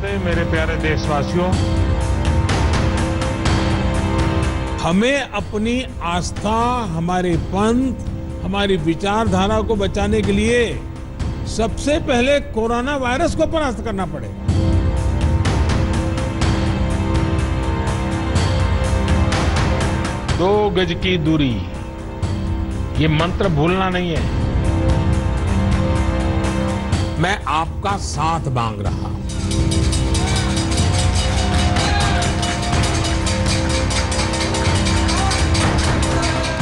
नमस्ते मेरे प्यारे देशवासियों। हमें अपनी आस्था, हमारे पंथ, हमारी विचारधारा को बचाने के लिए सबसे पहले कोरोना वायरस को परास्त करना पड़ेगा। 2 गज की दूरी, ये मंत्र भूलना नहीं है। मैं आपका साथ मांग रहा हूं।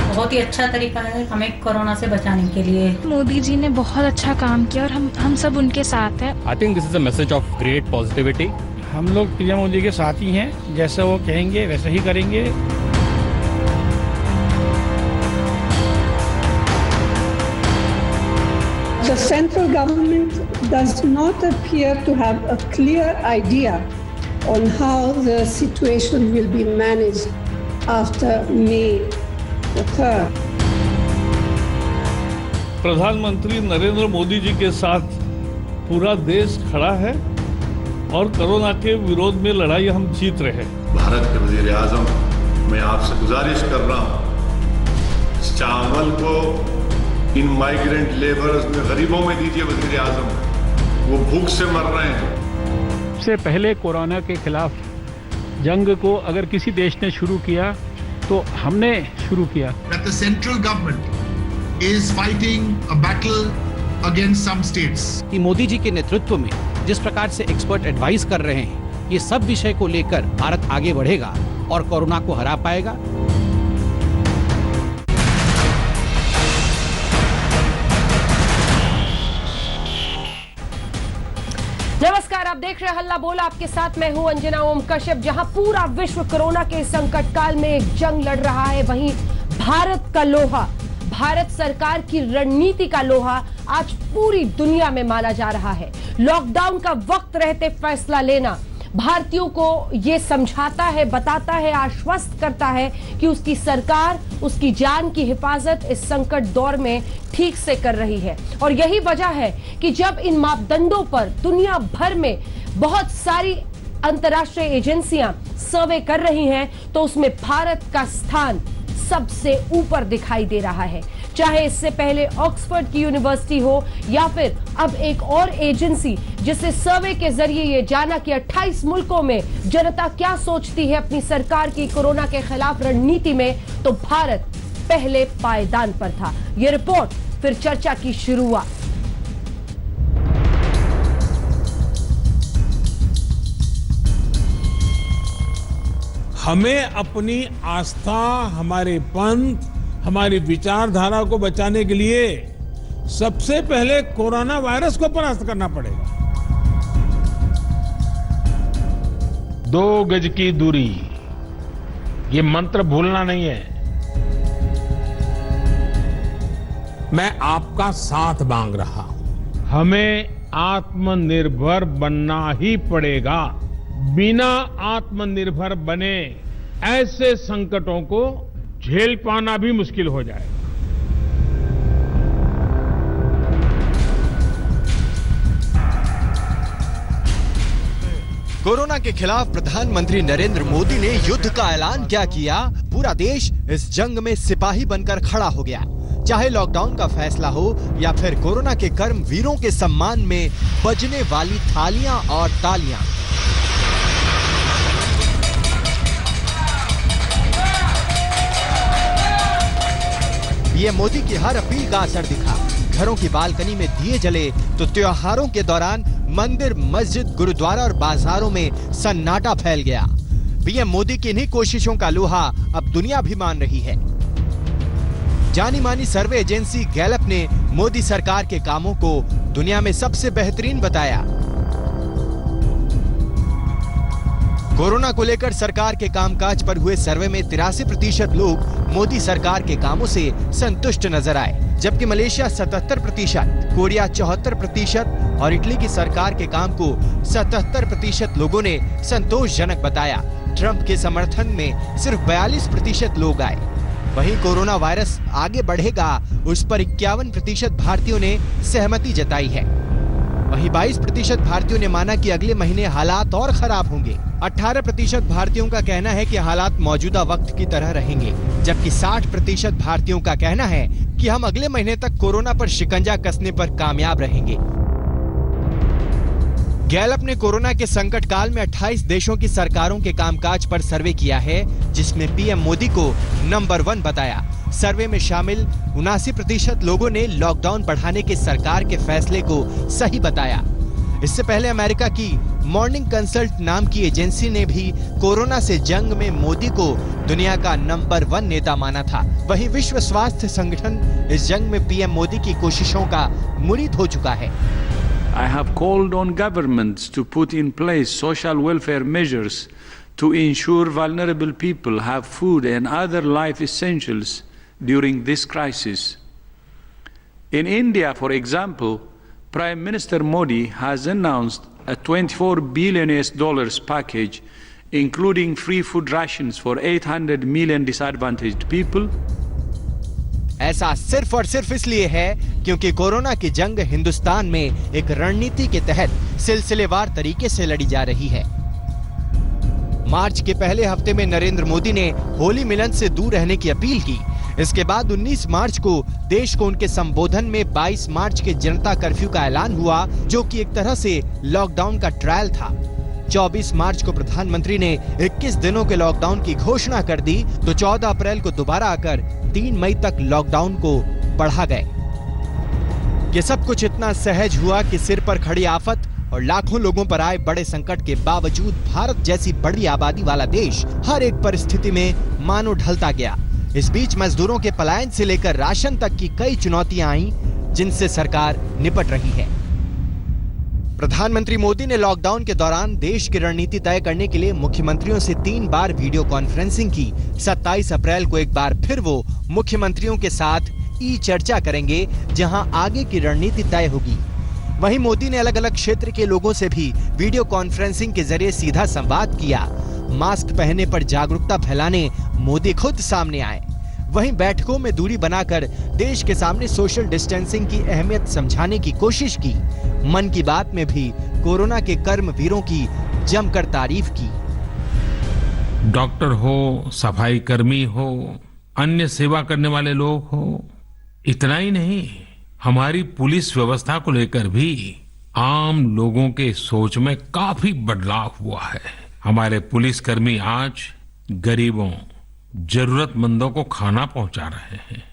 बहुत ही अच्छा तरीका है हमें कोरोना से बचाने के लिए। मोदी जी ने बहुत अच्छा काम किया और हम सब उनके साथ हैं। I think this is a message of great positivity. हम लोग पीएम मोदी के साथ ही हैं, जैसा वो कहेंगे वैसा ही करेंगे। The central government does not appear to have a clear idea on how the situation will be managed after May the 3rd. प्रधानमंत्री नरेंद्र मोदी जी के साथ पूरा देश खड़ा है और कोरोना के विरोध में लड़ाई हम जीत रहे हैं। भारत के वजीर आजम, मैं आपसे गुजारिश कर रहा हूं, चावल को इन माइग्रेंट लेबर्स में, गरीबों में दीजिए वजीर आजम, वो भूख से मर रहे हैं। सबसे पहले कोरोना के खिलाफ जंग को अगर किसी देश ने शुरू किया तो हमने शुरू किया। That the central government is fighting a battle against some states. कि मोदी जी के नेतृत्व में जिस प्रकार से एक्सपर्ट एडवाइस कर रहे हैं, ये सब विषय को लेकर भारत आगे बढ़ेगा और कोरोना को हरा पाएगा। नमस्कार, आप देख रहे हैं हल्ला बोल। आपके साथ मैं हूं अंजना ओम कश्यप। जहां पूरा विश्व कोरोना के संकट काल में एक जंग लड़ रहा है, वहीं भारत का लोहा, भारत सरकार की रणनीति का लोहा आज पूरी दुनिया में माना जा रहा है। लॉकडाउन का वक्त रहते फैसला लेना भारतीयों को ये समझाता है, बताता है, आश्वस्त करता है कि उसकी सरकार उसकी जान की हिफाजत इस संकट दौर में ठीक से कर रही है। और यही वजह है कि जब इन मापदंडों पर दुनिया भर में बहुत सारी अंतर्राष्ट्रीय एजेंसियां सर्वे कर रही हैं, तो उसमें भारत का स्थान सबसे ऊपर दिखाई दे रहा है। चाहे इससे पहले ऑक्सफोर्ड की यूनिवर्सिटी हो या फिर अब एक और एजेंसी जिससे सर्वे के जरिए ये जाना कि 28 मुल्कों में जनता क्या सोचती है अपनी सरकार की कोरोना के खिलाफ रणनीति में, तो भारत पहले पायदान पर था। ये रिपोर्ट फिर चर्चा की शुरुआत। हमें अपनी आस्था, हमारे पंथ, हमारी विचारधारा को बचाने के लिए सबसे पहले कोरोना वायरस को परास्त करना पड़ेगा। 2 गज की दूरी, ये मंत्र भूलना नहीं है। मैं आपका साथ मांग रहा हूं। हमें आत्मनिर्भर बनना ही पड़ेगा। बिना आत्मनिर्भर बने ऐसे संकटों को झेल पाना भी मुश्किल हो जाएगा। कोरोना के खिलाफ प्रधानमंत्री नरेंद्र मोदी ने युद्ध का ऐलान क्या किया। पूरा देश इस जंग में सिपाही बनकर खड़ा हो गया। चाहे लॉकडाउन का फैसला हो या फिर कोरोना के कर्म वीरों के सम्मान में बजने वाली थालियां और तालियां। पीएम मोदी की हर अपील का असर दिखा। घरों की बालकनी में दिए जले तो त्योहारों के दौरान मंदिर, मस्जिद, गुरुद्वारा और बाजारों में सन्नाटा फैल गया। पीएम मोदी की इन्हीं कोशिशों का लोहा अब दुनिया भी मान रही है। जानी मानी सर्वे एजेंसी गैलप ने मोदी सरकार के कामों को दुनिया में सबसे बेहतरीन बताया। कोरोना को लेकर सरकार के कामकाज पर हुए सर्वे में 83% लोग मोदी सरकार के कामों से संतुष्ट नजर आए, जबकि मलेशिया 77%, कोरिया 74% और इटली की सरकार के काम को 77% लोगों ने संतोषजनक बताया। ट्रंप के समर्थन में सिर्फ 42% लोग आए। वहीं कोरोना वायरस आगे बढ़ेगा, उस पर 51% भारतीयों ने सहमति जताई है। वहीं 22% भारतीयों ने माना कि अगले महीने हालात और खराब होंगे। 18% भारतीयों का कहना है कि हालात मौजूदा वक्त की तरह रहेंगे, जबकि 60% भारतीयों का कहना है कि हम अगले महीने तक कोरोना पर शिकंजा कसने पर कामयाब रहेंगे। गैलप ने कोरोना के संकट काल में 28 देशों की सरकारों के कामकाज पर सर्वे किया है, जिसमें पीएम मोदी को नंबर 1 बताया। सर्वे में शामिल 79% लोगों ने लॉकडाउन बढ़ाने के सरकार के फैसले को सही बताया। इससे पहले अमेरिका की मॉर्निंग कंसल्ट नाम की एजेंसी ने भी कोरोना से जंग में मोदी को दुनिया का नंबर 1 नेता माना था। वहीं विश्व स्वास्थ्य संगठन इस जंग में पीएम मोदी की कोशिशों का मुरीद हो चुका है। I have called on governments to put in place social welfare measures to ensure vulnerable people have food and other life essentials during this crisis. In India, for example, Prime Minister Modi has announced a $24 billion package, including free food rations for 800 million disadvantaged people. ऐसा सिर्फ और सिर्फ इसलिए है क्योंकि corona की जंग हिंदुस्तान में एक रणनीति के तहत सिलसिलेवार तरीके से लड़ी जा रही है। मार्च के पहले हफ्ते में नरेंद्र मोदी ने होली मिलन से दूर रहने की अपील की। इसके बाद 19 मार्च को देश को उनके संबोधन में 22 मार्च के जनता कर्फ्यू का ऐलान हुआ, जो कि एक तरह से लॉकडाउन का ट्रायल था। 24 मार्च को प्रधानमंत्री ने 21 दिनों के लॉकडाउन की घोषणा कर दी, तो 14 अप्रैल को दोबारा आकर 3 मई तक लॉकडाउन को बढ़ा गए। ये सब कुछ इतना सहज हुआ कि सिर पर खड़ी आफत और लाखों लोगों पर आए बड़े संकट के बावजूद भारत जैसी बड़ी आबादी वाला देश हर एक परिस्थिति में मानो ढलता गया। इस बीच मजदूरों के पलायन से लेकर राशन तक की कई चुनौतियां आईं, जिनसे सरकार निपट रही है। प्रधानमंत्री मोदी ने लॉकडाउन के दौरान देश की रणनीति तय करने के लिए मुख्यमंत्रियों से 3 बार वीडियो कॉन्फ्रेंसिंग की। 27 अप्रैल को एक बार फिर वो मुख्यमंत्रियों के साथ ई चर्चा करेंगे, जहां आगे की रणनीति तय होगी। वहीं मोदी ने अलग अलग क्षेत्र के लोगों से भी वीडियो कॉन्फ्रेंसिंग के जरिए सीधा संवाद किया। मास्क पहनने पर जागरूकता फैलाने मोदी खुद सामने आए। वहीं बैठकों में दूरी बनाकर देश के सामने सोशल डिस्टेंसिंग की अहमियत समझाने की कोशिश की। मन की बात में भी कोरोना के कर्मवीरों की जमकर तारीफ की। डॉक्टर हो, सफाई कर्मी हो, अन्य सेवा करने वाले लोग हो, इतना ही नहीं, हमारी पुलिस व्यवस्था को लेकर भी आम लोगों के सोच में काफी बदलाव हुआ है। हमारे पुलिसकर्मी आज गरीबों, जरूरतमंदों को खाना पहुंचा रहे हैं,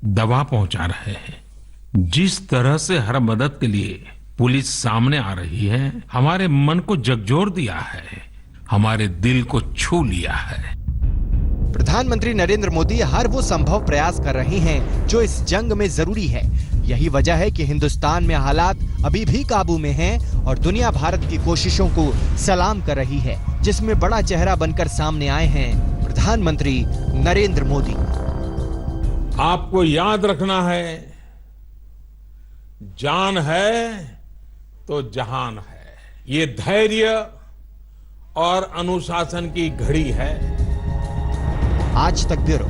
दवा पहुंचा रहे हैं। जिस तरह से हर मदद के लिए पुलिस सामने आ रही है, हमारे मन को झकझोर दिया है, हमारे दिल को छू लिया है। प्रधानमंत्री नरेंद्र मोदी हर वो संभव प्रयास कर रहे हैं जो इस जंग में जरूरी है। यही वजह है कि हिंदुस्तान में हालात अभी भी काबू में हैं और दुनिया भारत की कोशिशों को सलाम कर रही है, जिसमें बड़ा चेहरा बनकर सामने आए हैं प्रधानमंत्री नरेंद्र मोदी। आपको याद रखना है, जान है तो जहान है। ये धैर्य और अनुशासन की घड़ी है। आज तक ब्यूरो।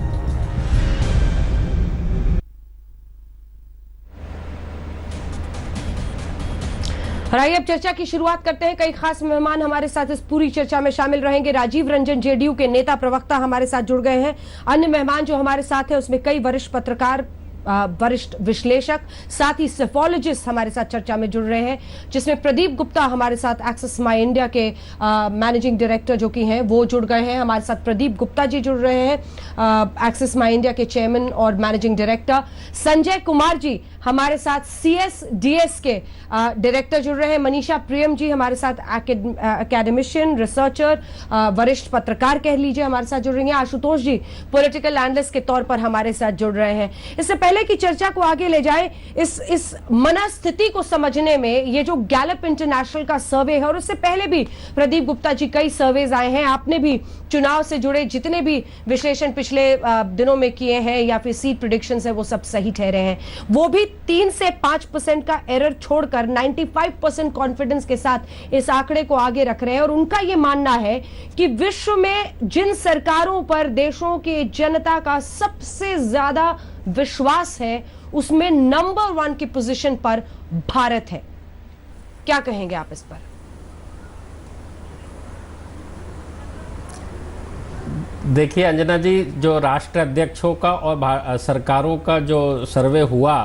और आइए अब चर्चा की शुरुआत करते हैं। कई खास मेहमान हमारे साथ इस पूरी चर्चा में शामिल रहेंगे। राजीव रंजन जेडीयू के नेता प्रवक्ता हमारे साथ जुड़ गए हैं। अन्य मेहमान जो हमारे साथ हैं उसमें कई वरिष्ठ पत्रकार, वरिष्ठ विश्लेषक, साथ ही सेफोलॉजिस्ट हमारे साथ चर्चा में जुड़ रहे हैं, जिसमें प्रदीप गुप्ता हमारे साथ एक्सेस माई इंडिया के मैनेजिंग डायरेक्टर जो कि हैं वो जुड़ गए हैं। हमारे साथ प्रदीप गुप्ता जी जुड़ रहे हैं, एक्सेस माई इंडिया के चेयरमैन और मैनेजिंग डायरेक्टर। संजय कुमार जी हमारे साथ CSDS के डायरेक्टर जुड़ रहे हैं। मनीषा प्रियम जी हमारे साथ एकेडमिशियन, रिसर्चर, वरिष्ठ पत्रकार कह लीजिए, हमारे साथ जुड़ रही हैं। आशुतोष जी पॉलिटिकल एनालिस्ट के तौर पर हमारे साथ जुड़ रहे हैं। इससे पहले की चर्चा को आगे ले जाए, इस मनस्थिति को समझने में ये जो गैलप इंटरनेशनल का सर्वे है, और उससे पहले भी प्रदीप गुप्ता जी कई सर्वेज आए हैं, आपने भी चुनाव से जुड़े जितने भी विश्लेषण पिछले दिनों में किए हैं या फिर सीट प्रेडिक्शंस है वो सब सही ठहरे हैं। वो भी 3 से 5% का एरर छोड़कर 95% कॉन्फिडेंस के साथ इस आंकड़े को आगे रख रहे हैं। और उनका यह मानना है कि विश्व में जिन सरकारों पर देशों की जनता का सबसे ज्यादा विश्वास है, उसमें नंबर 1 की पोजीशन पर भारत है। क्या कहेंगे आप इस पर? देखिए अंजना जी, जो राष्ट्र अध्यक्षों का और सरकारों का जो सर्वे हुआ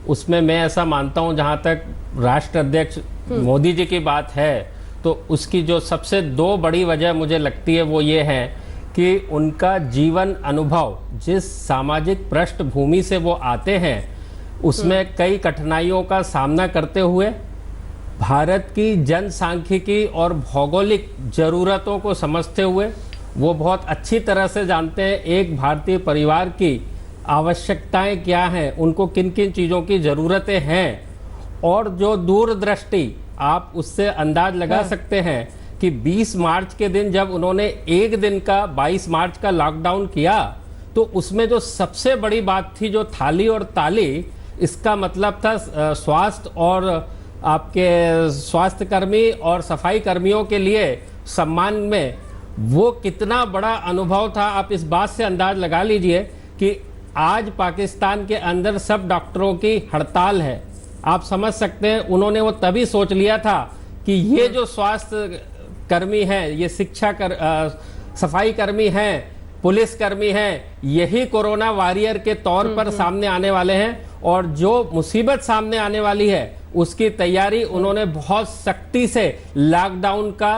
उसमें मैं ऐसा मानता हूं, जहां तक राष्ट्र अध्यक्ष मोदी जी की बात है तो उसकी जो सबसे दो बड़ी वजह मुझे लगती है वो ये है कि उनका जीवन अनुभव, जिस सामाजिक पृष्ठभूमि से वो आते हैं उसमें कई कठिनाइयों का सामना करते हुए भारत की जनसांख्यिकी और भौगोलिक जरूरतों को समझते हुए वो बहुत अच्छी तरह से जानते हैं एक भारतीय परिवार की आवश्यकताएं क्या हैं, उनको किन किन चीज़ों की ज़रूरतें हैं, और जो दूरदृष्टि आप उससे अंदाज लगा सकते हैं कि 20 मार्च के दिन जब उन्होंने एक दिन का 22 मार्च का लॉकडाउन किया तो उसमें जो सबसे बड़ी बात थी जो थाली और ताली, इसका मतलब था स्वास्थ्य और आपके स्वास्थ्य कर्मी और सफाई कर्मियों के लिए सम्मान में वो कितना बड़ा अनुभव था। आप इस बात से अंदाज लगा लीजिए कि आज पाकिस्तान के अंदर सब डॉक्टरों की हड़ताल है। आप समझ सकते हैं उन्होंने वो तभी सोच लिया था कि ये जो स्वास्थ्य कर्मी हैं, ये सफाई कर्मी हैं, पुलिस कर्मी हैं, यही कोरोना वॉरियर के तौर पर सामने आने वाले हैं और जो मुसीबत सामने आने वाली है उसकी तैयारी उन्होंने बहुत सख्ती से लॉकडाउन का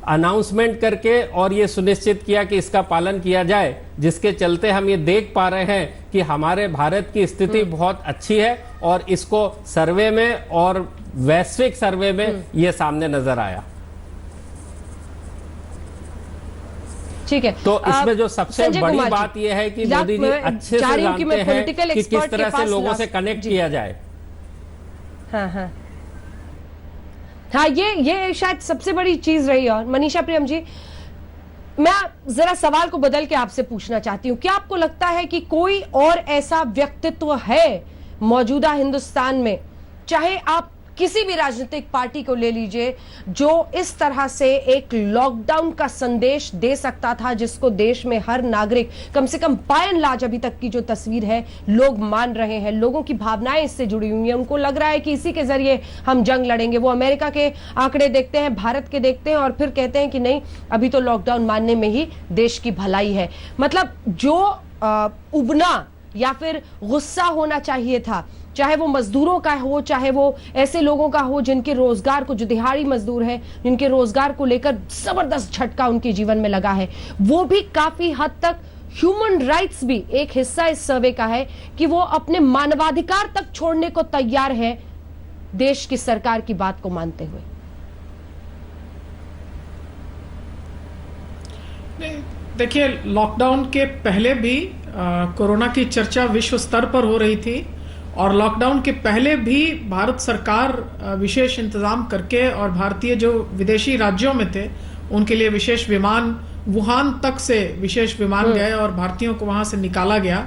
अनाउंसमेंट करके और ये सुनिश्चित किया कि इसका पालन किया जाए, जिसके चलते हम ये देख पा रहे हैं कि हमारे भारत की स्थिति बहुत अच्छी है और इसको सर्वे में और वैश्विक सर्वे में ये सामने नजर आया। ठीक है, तो इसमें जो सबसे बड़ी बात यह है कि मोदी जी अच्छे से जानते हैं कि किस तरह से लोगों से कनेक्ट किया जाए। हाँ, ये शायद सबसे बड़ी चीज रही। और मनीषा प्रियम जी, मैं जरा सवाल को बदल के आपसे पूछना चाहती हूं, क्या आपको लगता है कि कोई और ऐसा व्यक्तित्व है मौजूदा हिंदुस्तान में, चाहे आप किसी भी राजनीतिक पार्टी को ले लीजिए, जो इस तरह से एक लॉकडाउन का संदेश दे सकता था, जिसको देश में हर नागरिक, कम से कम बाय एंड लार्ज अभी तक की जो तस्वीर है लोग मान रहे हैं, लोगों की भावनाएं इससे जुड़ी हुई हैं, उनको लग रहा है कि इसी के जरिए हम जंग लड़ेंगे। वो अमेरिका के आंकड़े देखते हैं, भारत के देखते हैं और फिर कहते हैं कि नहीं, अभी तो लॉकडाउन मानने में ही देश की भलाई है। मतलब जो उबना या फिर गुस्सा होना चाहिए था, चाहे वो मजदूरों का हो, चाहे वो ऐसे लोगों का हो जिनके रोजगार को, जो दिहाड़ी मजदूर है, जिनके रोजगार को लेकर जबरदस्त झटका उनके जीवन में लगा है, वो भी काफी हद तक, ह्यूमन राइट्स भी एक हिस्सा इस सर्वे का है कि वो अपने मानवाधिकार तक छोड़ने को तैयार है देश की सरकार की बात को मानते हुए। देखिए, लॉकडाउन के पहले भी कोरोना की चर्चा विश्व स्तर पर हो रही थी और लॉकडाउन के पहले भी भारत सरकार विशेष इंतजाम करके और भारतीय जो विदेशी राज्यों में थे उनके लिए विशेष विमान, वुहान तक से विशेष विमान गए और भारतीयों को वहां से निकाला गया।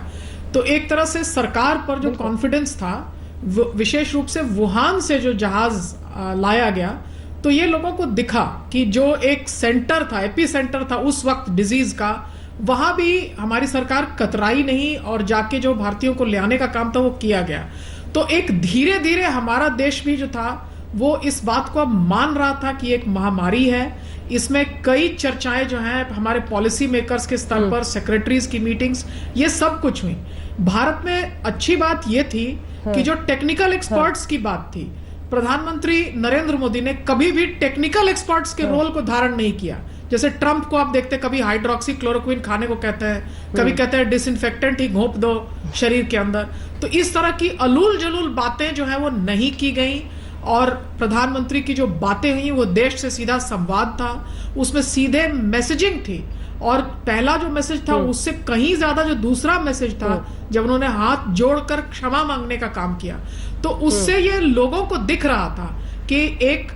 तो एक तरह से सरकार पर जो कॉन्फिडेंस था, विशेष रूप से वुहान से जो जहाज लाया गया, तो ये लोगों को दिखा कि जो एक सेंटर था, एपी सेंटर था उस वक्त डिजीज का, वहां भी हमारी सरकार कतराई नहीं और जाके जो भारतीयों को ले आने का काम था वो किया गया। तो एक धीरे धीरे हमारा देश भी जो था वो इस बात को अब मान रहा था कि एक महामारी है। इसमें कई चर्चाएं जो हैं हमारे पॉलिसी मेकर्स के स्तर पर, सेक्रेटरीज की मीटिंग्स, ये सब कुछ हुई। भारत में अच्छी बात ये थी कि जो टेक्निकल एक्सपर्ट्स की बात थी, प्रधानमंत्री नरेंद्र मोदी ने कभी भी टेक्निकल एक्सपर्ट्स के रोल को धारण नहीं किया। जैसे ट्रंप को आप देखते, कभी हाइड्रोक्सी क्लोरोक्विन खाने को कहते हैं, कभी कहते हैं डिसइंफेक्टेंट ही घोंप दो शरीर के अंदर। तो इस तरह की अलूल जलूल बातें जो है वो नहीं की गई और प्रधानमंत्री की जो बातें हुई वो देश से सीधा संवाद था, उसमें सीधे मैसेजिंग थी। और पहला जो मैसेज था उससे कहीं ज्यादा जो दूसरा मैसेज था, जब उन्होंने हाथ जोड़कर क्षमा मांगने का काम किया, तो उससे ये लोगों को दिख रहा था कि एक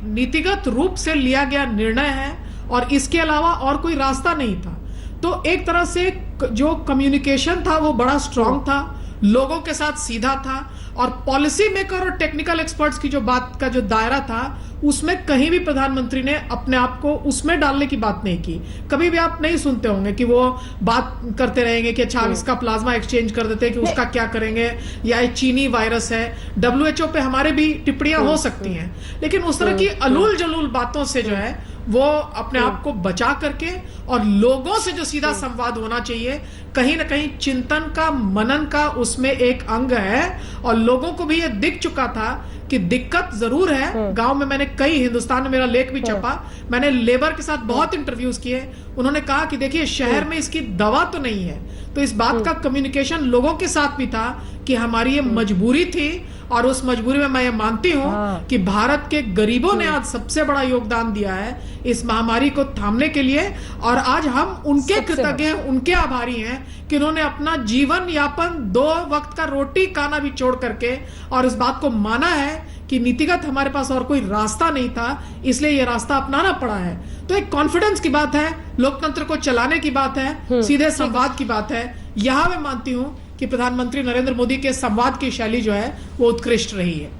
नीतिगत रूप से लिया गया निर्णय है और इसके अलावा और कोई रास्ता नहीं था। तो एक तरह से जो कम्युनिकेशन था वो बड़ा स्ट्रांग था, लोगों के साथ सीधा था। और पॉलिसी मेकर और टेक्निकल एक्सपर्ट्स की जो बात का जो दायरा था, उसमें कहीं भी प्रधानमंत्री ने अपने आप को उसमें डालने की बात नहीं की। कभी भी आप नहीं सुनते होंगे कि वो बात करते रहेंगे कि अच्छा इसका प्लाज्मा एक्सचेंज कर देते हैं कि उसका क्या करेंगे, या ये चीनी वायरस है। WHO पे हमारे भी टिप्पणियां हो सकती हैं, लेकिन उस तरह की अलूल जलूल बातों से जो है वो अपने आप को बचा करके, और लोगों से जो सीधा संवाद होना चाहिए, कहीं ना कहीं चिंतन का, मनन का उसमें एक अंग है। और लोगों को भी ये दिख चुका था कि दिक्कत जरूर है। गांव में मैंने कई, हिंदुस्तान में मेरा लेख भी छपा, मैंने लेबर के साथ बहुत इंटरव्यूज किए। उन्होंने कहा कि देखिए शहर में इसकी दवा तो नहीं है। तो इस बात का कम्युनिकेशन लोगों के साथ भी था कि हमारी ये मजबूरी थी, और उस मजबूरी में मैं ये मानती हूं कि भारत के गरीबों ने आज सबसे बड़ा योगदान दिया है इस महामारी को थामने के लिए। और आज हम उनके कृतज्ञ हैं, उनके आभारी हैं कि उन्होंने अपना जीवन यापन 2 वक्त का रोटी खाना भी छोड़ करके, और इस बात को माना है कि नीतिगत हमारे पास और कोई रास्ता नहीं था, इसलिए ये रास्ता अपनाना पड़ा है। तो एक कॉन्फिडेंस की बात है, लोकतंत्र को चलाने की बात है, सीधे संवाद की बात है। यहां मैं मानती हूं कि प्रधानमंत्री नरेंद्र मोदी के संवाद की शैली जो है वो उत्कृष्ट रही है।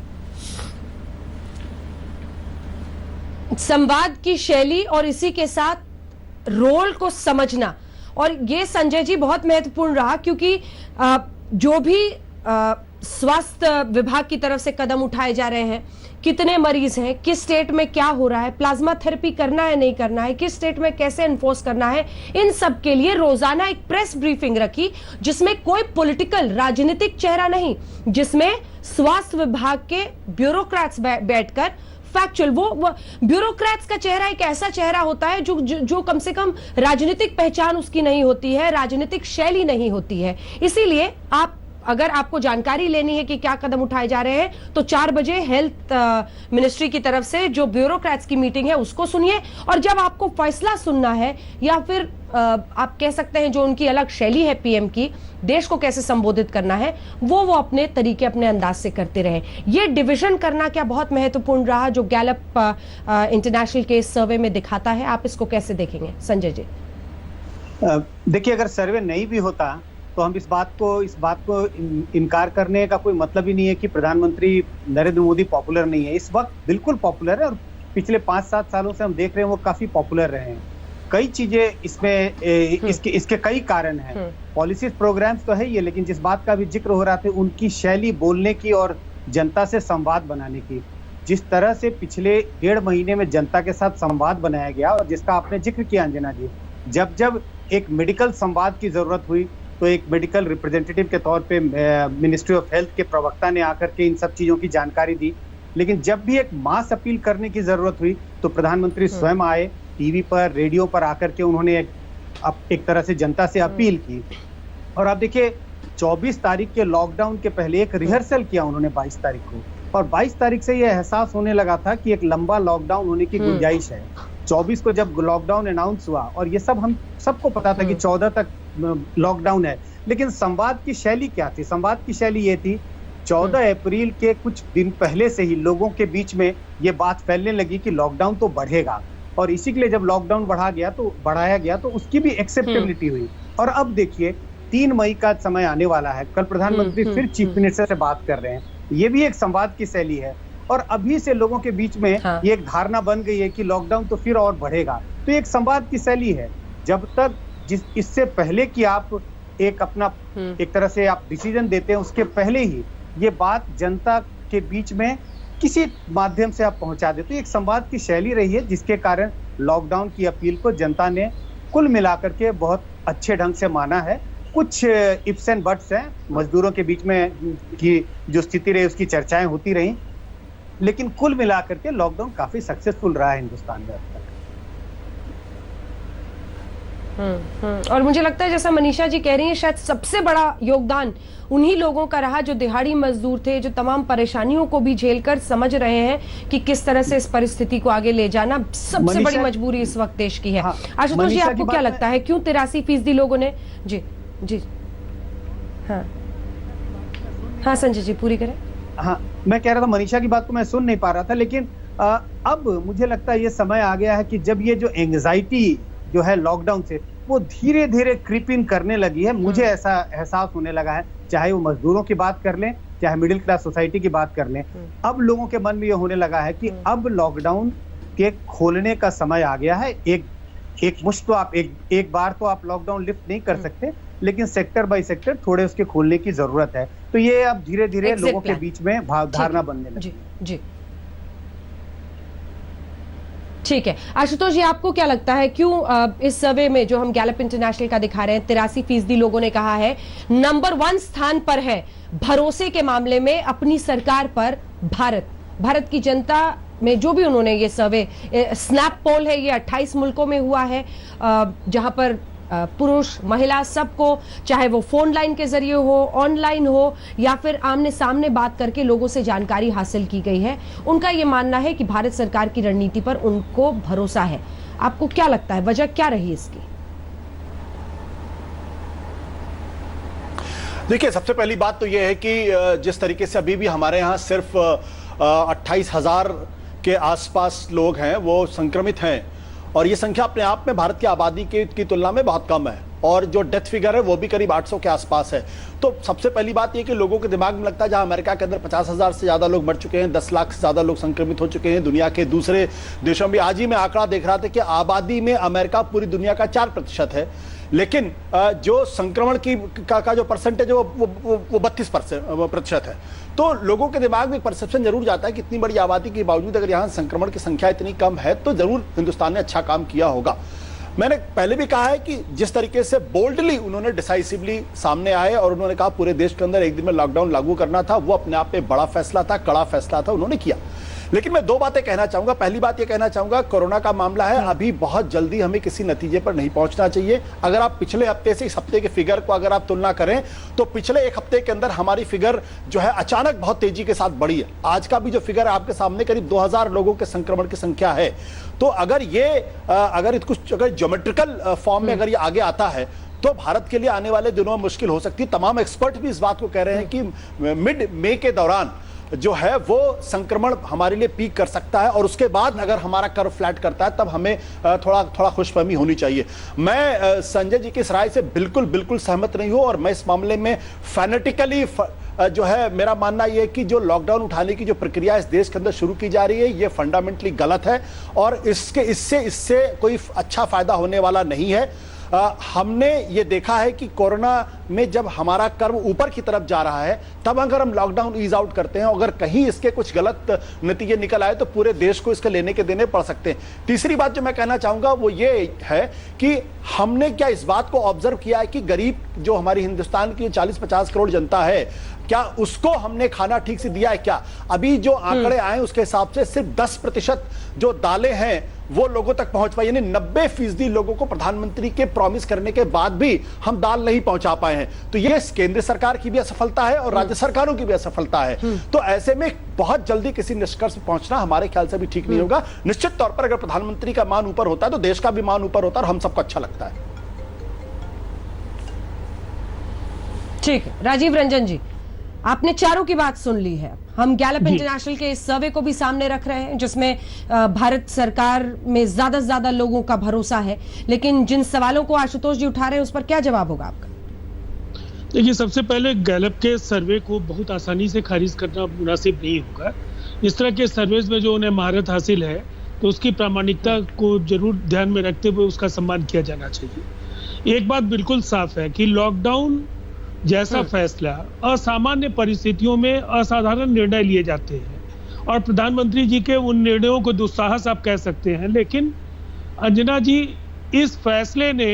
संवाद की शैली और इसी के साथ रोल को समझना, और ये संजय जी बहुत महत्वपूर्ण रहा, क्योंकि जो भी स्वास्थ्य विभाग की तरफ से कदम उठाए जा रहे हैं, कितने मरीज हैं, किस स्टेट में क्या हो रहा है, प्लाज्मा थेरेपी करना है नहीं करना है, किस स्टेट में कैसे एनफोर्स करना है, इन सब के लिए रोजाना एक प्रेस ब्रीफिंग रखी, जिसमें कोई पॉलिटिकल राजनीतिक चेहरा नहीं, जिसमें स्वास्थ्य विभाग के ब्यूरोक्रेट्स बैठकर फैक्चुअल, वो ब्यूरोक्रेट्स का चेहरा एक ऐसा चेहरा होता है जो कम से कम राजनीतिक पहचान उसकी नहीं होती है, राजनीतिक शैली नहीं होती है। इसीलिए अगर आपको जानकारी लेनी है कि क्या कदम उठाए जा रहे हैं, तो 4 बजे हेल्थ मिनिस्ट्री की तरफ से जो ब्यूरोक्रेट्स की मीटिंग है उसको सुनिए। और जब आपको फैसला सुनना है, या फिर आप कह सकते हैं जो उनकी अलग शैली है पीएम की, देश को कैसे संबोधित करना है, वो अपने तरीके, अपने अंदाज से करते रहे। ये डिवीजन करना क्या बहुत महत्वपूर्ण रहा, जो गैलप इंटरनेशनल केस सर्वे में दिखाता है। आप इसको कैसे देखेंगे संजय जी? देखिए, अगर सर्वे नहीं भी होता तो हम इस बात को इनकार करने का कोई मतलब ही नहीं है कि प्रधानमंत्री नरेंद्र मोदी पॉपुलर नहीं है। इस वक्त बिल्कुल पॉपुलर है, और पिछले 5-7 सालों से हम देख रहे हैं वो काफी पॉपुलर रहे हैं। कई चीजें इसमें इसके कई कारण हैं। पॉलिसीज, प्रोग्राम्स तो है ही है, लेकिन जिस बात का भी जिक्र हो रहा था, उनकी शैली बोलने की और जनता से संवाद बनाने की, जिस तरह से पिछले 1.5 महीने में जनता के साथ संवाद बनाया गया, और जिसका आपने जिक्र किया अंजना जी, जब एक मेडिकल संवाद की जरूरत हुई तो एक मेडिकल रिप्रेजेंटेटिव के तौर पे मिनिस्ट्री ऑफ हेल्थ के प्रवक्ता ने आकर के इन सब चीजों की जानकारी दी। लेकिन जब भी एक मास अपील करने की जरूरत हुई तो प्रधानमंत्री स्वयं आए, टीवी पर, रेडियो पर आकर के उन्होंने एक तरह से जनता से अपील की। और आप देखिए, 24 तारीख के लॉकडाउन के पहले एक रिहर्सल किया उन्होंने 22 तारीख को, और 22 तारीख से यह एहसास होने लगा था कि एक लंबा लॉकडाउन होने की गुंजाइश है। 24 को जब लॉकडाउन अनाउंस हुआ, और ये सब हम सबको पता था कि 14 तक लॉकडाउन है, लेकिन संवाद की शैली क्या थी? संवाद की शैली ये थी, 14 अप्रैल के कुछ दिन पहले से ही लोगों के बीच में ये बात फैलने लगी कि लॉकडाउन तो बढ़ेगा, और इसी के लिए जब लॉकडाउन बढ़ाया गया तो उसकी भी एक्सेप्टेबिलिटी हुई। और अब देखिए, 3 मई का समय आने वाला है, कल प्रधानमंत्री फिर चीफ मिनिस्टर से बात कर रहे हैं, ये भी एक संवाद की शैली है। और अभी से लोगों के बीच में ये एक धारणा बन गई है कि लॉकडाउन तो फिर और बढ़ेगा, तो एक संवाद की शैली है। जब तक इससे पहले कि आप एक अपना एक तरह से आप डिसीजन देते हैं, उसके पहले ही ये बात जनता के बीच में किसी माध्यम से आप पहुंचा देते हैं। एक संवाद की शैली रही है, जिसके कारण लॉकडाउन की अपील को जनता ने कुल मिलाकर के बहुत अच्छे ढंग से माना है। कुछ इफ्स एंड बट्स हैं, मजदूरों के बीच में की जो स्थिति रही उसकी चर्चाएं होती रही, लेकिन कुल मिलाकर के लॉकडाउन काफी सक्सेसफुल रहा है हिंदुस्तान में अब तक। और मुझे लगता है जैसा मनीषा जी कह रही हैं, शायद सबसे बड़ा योगदान उन्हीं लोगों का रहा जो दिहाड़ी मजदूर थे, जो तमाम परेशानियों को भी झेलकर समझ रहे हैं कि किस तरह से इस परिस्थिति को आगे ले जाना सबसे बड़ी मजबूरी इस वक्त देश की है। आशुतोष जी, आपको क्या लगता है, क्यों 83% लोगों ने? जी जी हाँ संजय जी पूरी करें। हाँ, मैं कह रहा था, मनीषा की बात को मैं सुन नहीं पा रहा था, लेकिन अब मुझे लगता है ये समय आ गया है कि जब ये जो एंग्जाइटी जो है लॉकडाउन से, वो धीरे धीरे क्रीप इन करने लगी है। मुझे ऐसा एहसास होने लगा है, चाहे वो मजदूरों की बात कर लें चाहे मिडिल क्लास सोसाइटी की बात कर लें, अब लोगों के मन में ये होने लगा है कि अब लॉकडाउन के खोलने का समय आ गया है। एक मुश्त तो आप एक बार तो आप लॉकडाउन लिफ्ट नहीं कर सकते, लेकिन सेक्टर बाय सेक्टर थोड़े उसके खोलने की जरूरत है। तो ये अब धीरे धीरे लोगों के बीच में धारणा बनने लगी। जी ठीक है। आशुतोष जी, आपको क्या लगता है क्यों इस सर्वे में जो हम गैलप इंटरनेशनल का दिखा रहे हैं 83% लोगों ने कहा है नंबर 1 स्थान पर है भरोसे के मामले में अपनी सरकार पर भारत की जनता में। जो भी उन्होंने ये सर्वे, स्नैप पोल है, ये 28 मुल्कों में हुआ है, जहां पर पुरुष महिला सबको, चाहे वो फोन लाइन के जरिए हो, ऑनलाइन हो या फिर आमने सामने बात करके लोगों से जानकारी हासिल की गई है। उनका ये मानना है कि भारत सरकार की रणनीति पर उनको भरोसा है। आपको क्या लगता है वजह क्या रही इसकी? देखिए, सबसे पहली बात तो यह है कि जिस तरीके से अभी भी हमारे यहाँ सिर्फ 28,000 के आसपास लोग हैं वो संक्रमित हैं, और ये संख्या अपने आप में भारत की आबादी की तुलना में बहुत कम है, और जो डेथ फिगर है वो भी करीब 800 के आसपास है। तो सबसे पहली बात ये कि लोगों के दिमाग में लगता है, जहां अमेरिका के अंदर 50,000 से ज़्यादा लोग मर चुके हैं, 10 लाख से ज़्यादा लोग संक्रमित हो चुके हैं, दुनिया के दूसरे देशों में आज ही मैं आंकड़ा देख रहा था कि आबादी में अमेरिका पूरी दुनिया का 4% है, लेकिन जो संक्रमण का जो परसेंटेज है वो 32% है। तो लोगों के दिमाग में एक परसेप्शन जरूर जाता है कि इतनी बड़ी आबादी के बावजूद अगर यहाँ संक्रमण की संख्या इतनी कम है तो जरूर हिंदुस्तान ने अच्छा काम किया होगा। मैंने पहले भी कहा है कि जिस तरीके से बोल्डली उन्होंने डिसाइसिवली सामने आए और उन्होंने कहा पूरे देश के अंदर एक दिन में लॉकडाउन लागू करना था, वो अपने आप में बड़ा फैसला था, कड़ा फैसला था, उन्होंने किया। लेकिन मैं 2 बातें कहना चाहूंगा। पहली बात यह कहना चाहूंगा, कोरोना का मामला है, अभी बहुत जल्दी हमें किसी नतीजे पर नहीं पहुंचना चाहिए। अगर आप पिछले हफ्ते से इस हफ्ते के फिगर को अगर आप तुलना करें तो पिछले एक हफ्ते के अंदर हमारी फिगर जो है अचानक बहुत तेजी के साथ बढ़ी है। आज का भी जो फिगर है आपके सामने करीब 2000 लोगों के संक्रमण की संख्या है। तो अगर ज्योमेट्रिकल फॉर्म में अगर ये आगे आता है तो भारत के लिए आने वाले दिनों में मुश्किल हो सकती है। तमाम एक्सपर्ट भी इस बात को कह रहे हैं कि मिड मई के दौरान जो है वो संक्रमण हमारे लिए पीक कर सकता है, और उसके बाद अगर हमारा कर्व फ्लैट करता है तब हमें थोड़ा खुशफहमी होनी चाहिए। मैं संजय जी की इस राय से बिल्कुल सहमत नहीं हूं, और मैं इस मामले में फैनेटिकली जो है मेरा मानना यह कि जो लॉकडाउन उठाने की जो प्रक्रिया इस देश के अंदर शुरू की जा रही है ये फंडामेंटली गलत है, और इससे कोई अच्छा फायदा होने वाला नहीं है। हमने ये देखा है कि कोरोना में जब हमारा कर्व ऊपर की तरफ जा रहा है तब अगर हम लॉकडाउन ईज आउट करते हैं, अगर कहीं इसके कुछ गलत नतीजे निकल आए तो पूरे देश को इसके लेने के देने पड़ सकते हैं। तीसरी बात जो मैं कहना चाहूंगा वो ये है कि हमने क्या इस बात को ऑब्जर्व किया है कि गरीब जो हमारी हिंदुस्तान की 40-50 करोड़ जनता है, क्या उसको हमने खाना ठीक से दिया है क्या? अभी जो आंकड़े आए उसके हिसाब से सिर्फ 10% जो दालें हैं वो लोगों तक पहुंच पाई, यानी 90% लोगों को प्रधानमंत्री के प्रॉमिस करने के बाद भी हम दाल नहीं पहुंचा पाए हैं। तो ये केंद्र सरकार की भी असफलता है और राज्य सरकारों की भी असफलता है। तो ऐसे में बहुत जल्दी किसी निष्कर्ष पर पहुंचना हमारे ख्याल से भी ठीक नहीं होगा। निश्चित तौर पर अगर प्रधानमंत्री का मान ऊपर होता है तो देश का भी मान ऊपर होता है और हम सबको अच्छा लगता है। ठीक है, राजीव रंजन जी, आपने चारों की बात सुन ली है। हम गैलप इंटरनेशनल के इस सर्वे को भी सामने रख रहे हैं जिसमें भारत सरकार में ज्यादा से ज्यादा लोगों का भरोसा है, लेकिन जिन सवालों को आशुतोष जी उठा रहे हैं उस पर क्या जवाब होगा आपका? देखिए, सबसे पहले गैलप के सर्वे को बहुत आसानी से खारिज करना मुनासिब नहीं होगा। इस तरह के सर्वेज में जो उन्हें महारत हासिल है तो उसकी प्रामाणिकता को जरूर ध्यान में रखते हुए उसका सम्मान किया जाना चाहिए। एक बात बिल्कुल साफ है कि लॉकडाउन जैसा फैसला असामान्य परिस्थितियों में असाधारण निर्णय लिए जाते हैं, और प्रधानमंत्री जी के उन निर्णयों को दुस्साहस आप कह सकते हैं, लेकिन अंजना जी, इस फैसले ने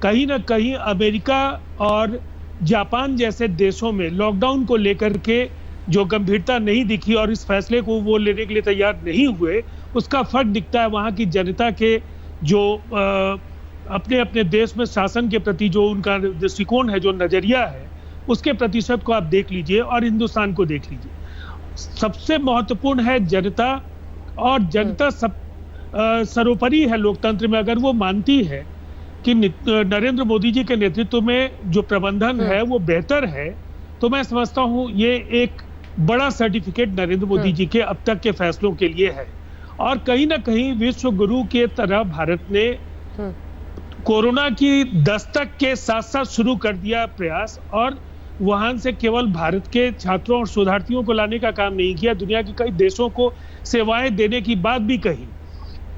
कहीं ना कहीं अमेरिका और जापान जैसे देशों में लॉकडाउन को लेकर के जो गंभीरता नहीं दिखी और इस फैसले को वो लेने के लिए तैयार नहीं हुए, उसका फर्क दिखता है। वहाँ की जनता के जो अपने अपने देश में शासन के प्रति जो उनका दृष्टिकोण है, जो नजरिया है, उसके प्रतिशत को आप देख लीजिए और हिंदुस्तान को देख लीजिए। सबसे महत्वपूर्ण है जनता, और जनता सर्वोपरि है लोकतंत्र में। अगर वो मानती है कि नरेंद्र मोदी जी के नेतृत्व में जो प्रबंधन है वो बेहतर है, तो मैं समझता हूँ ये एक बड़ा सर्टिफिकेट नरेंद्र मोदी जी के अब तक के फैसलों के लिए है। और कहीं ना कहीं विश्व गुरु के तरह भारत ने कोरोना की दस्तक के साथ साथ शुरू कर दिया प्रयास, और वुहान से केवल भारत के छात्रों और शोधार्थियों को लाने का काम नहीं किया, दुनिया के कई देशों को सेवाएं देने की बात भी कही।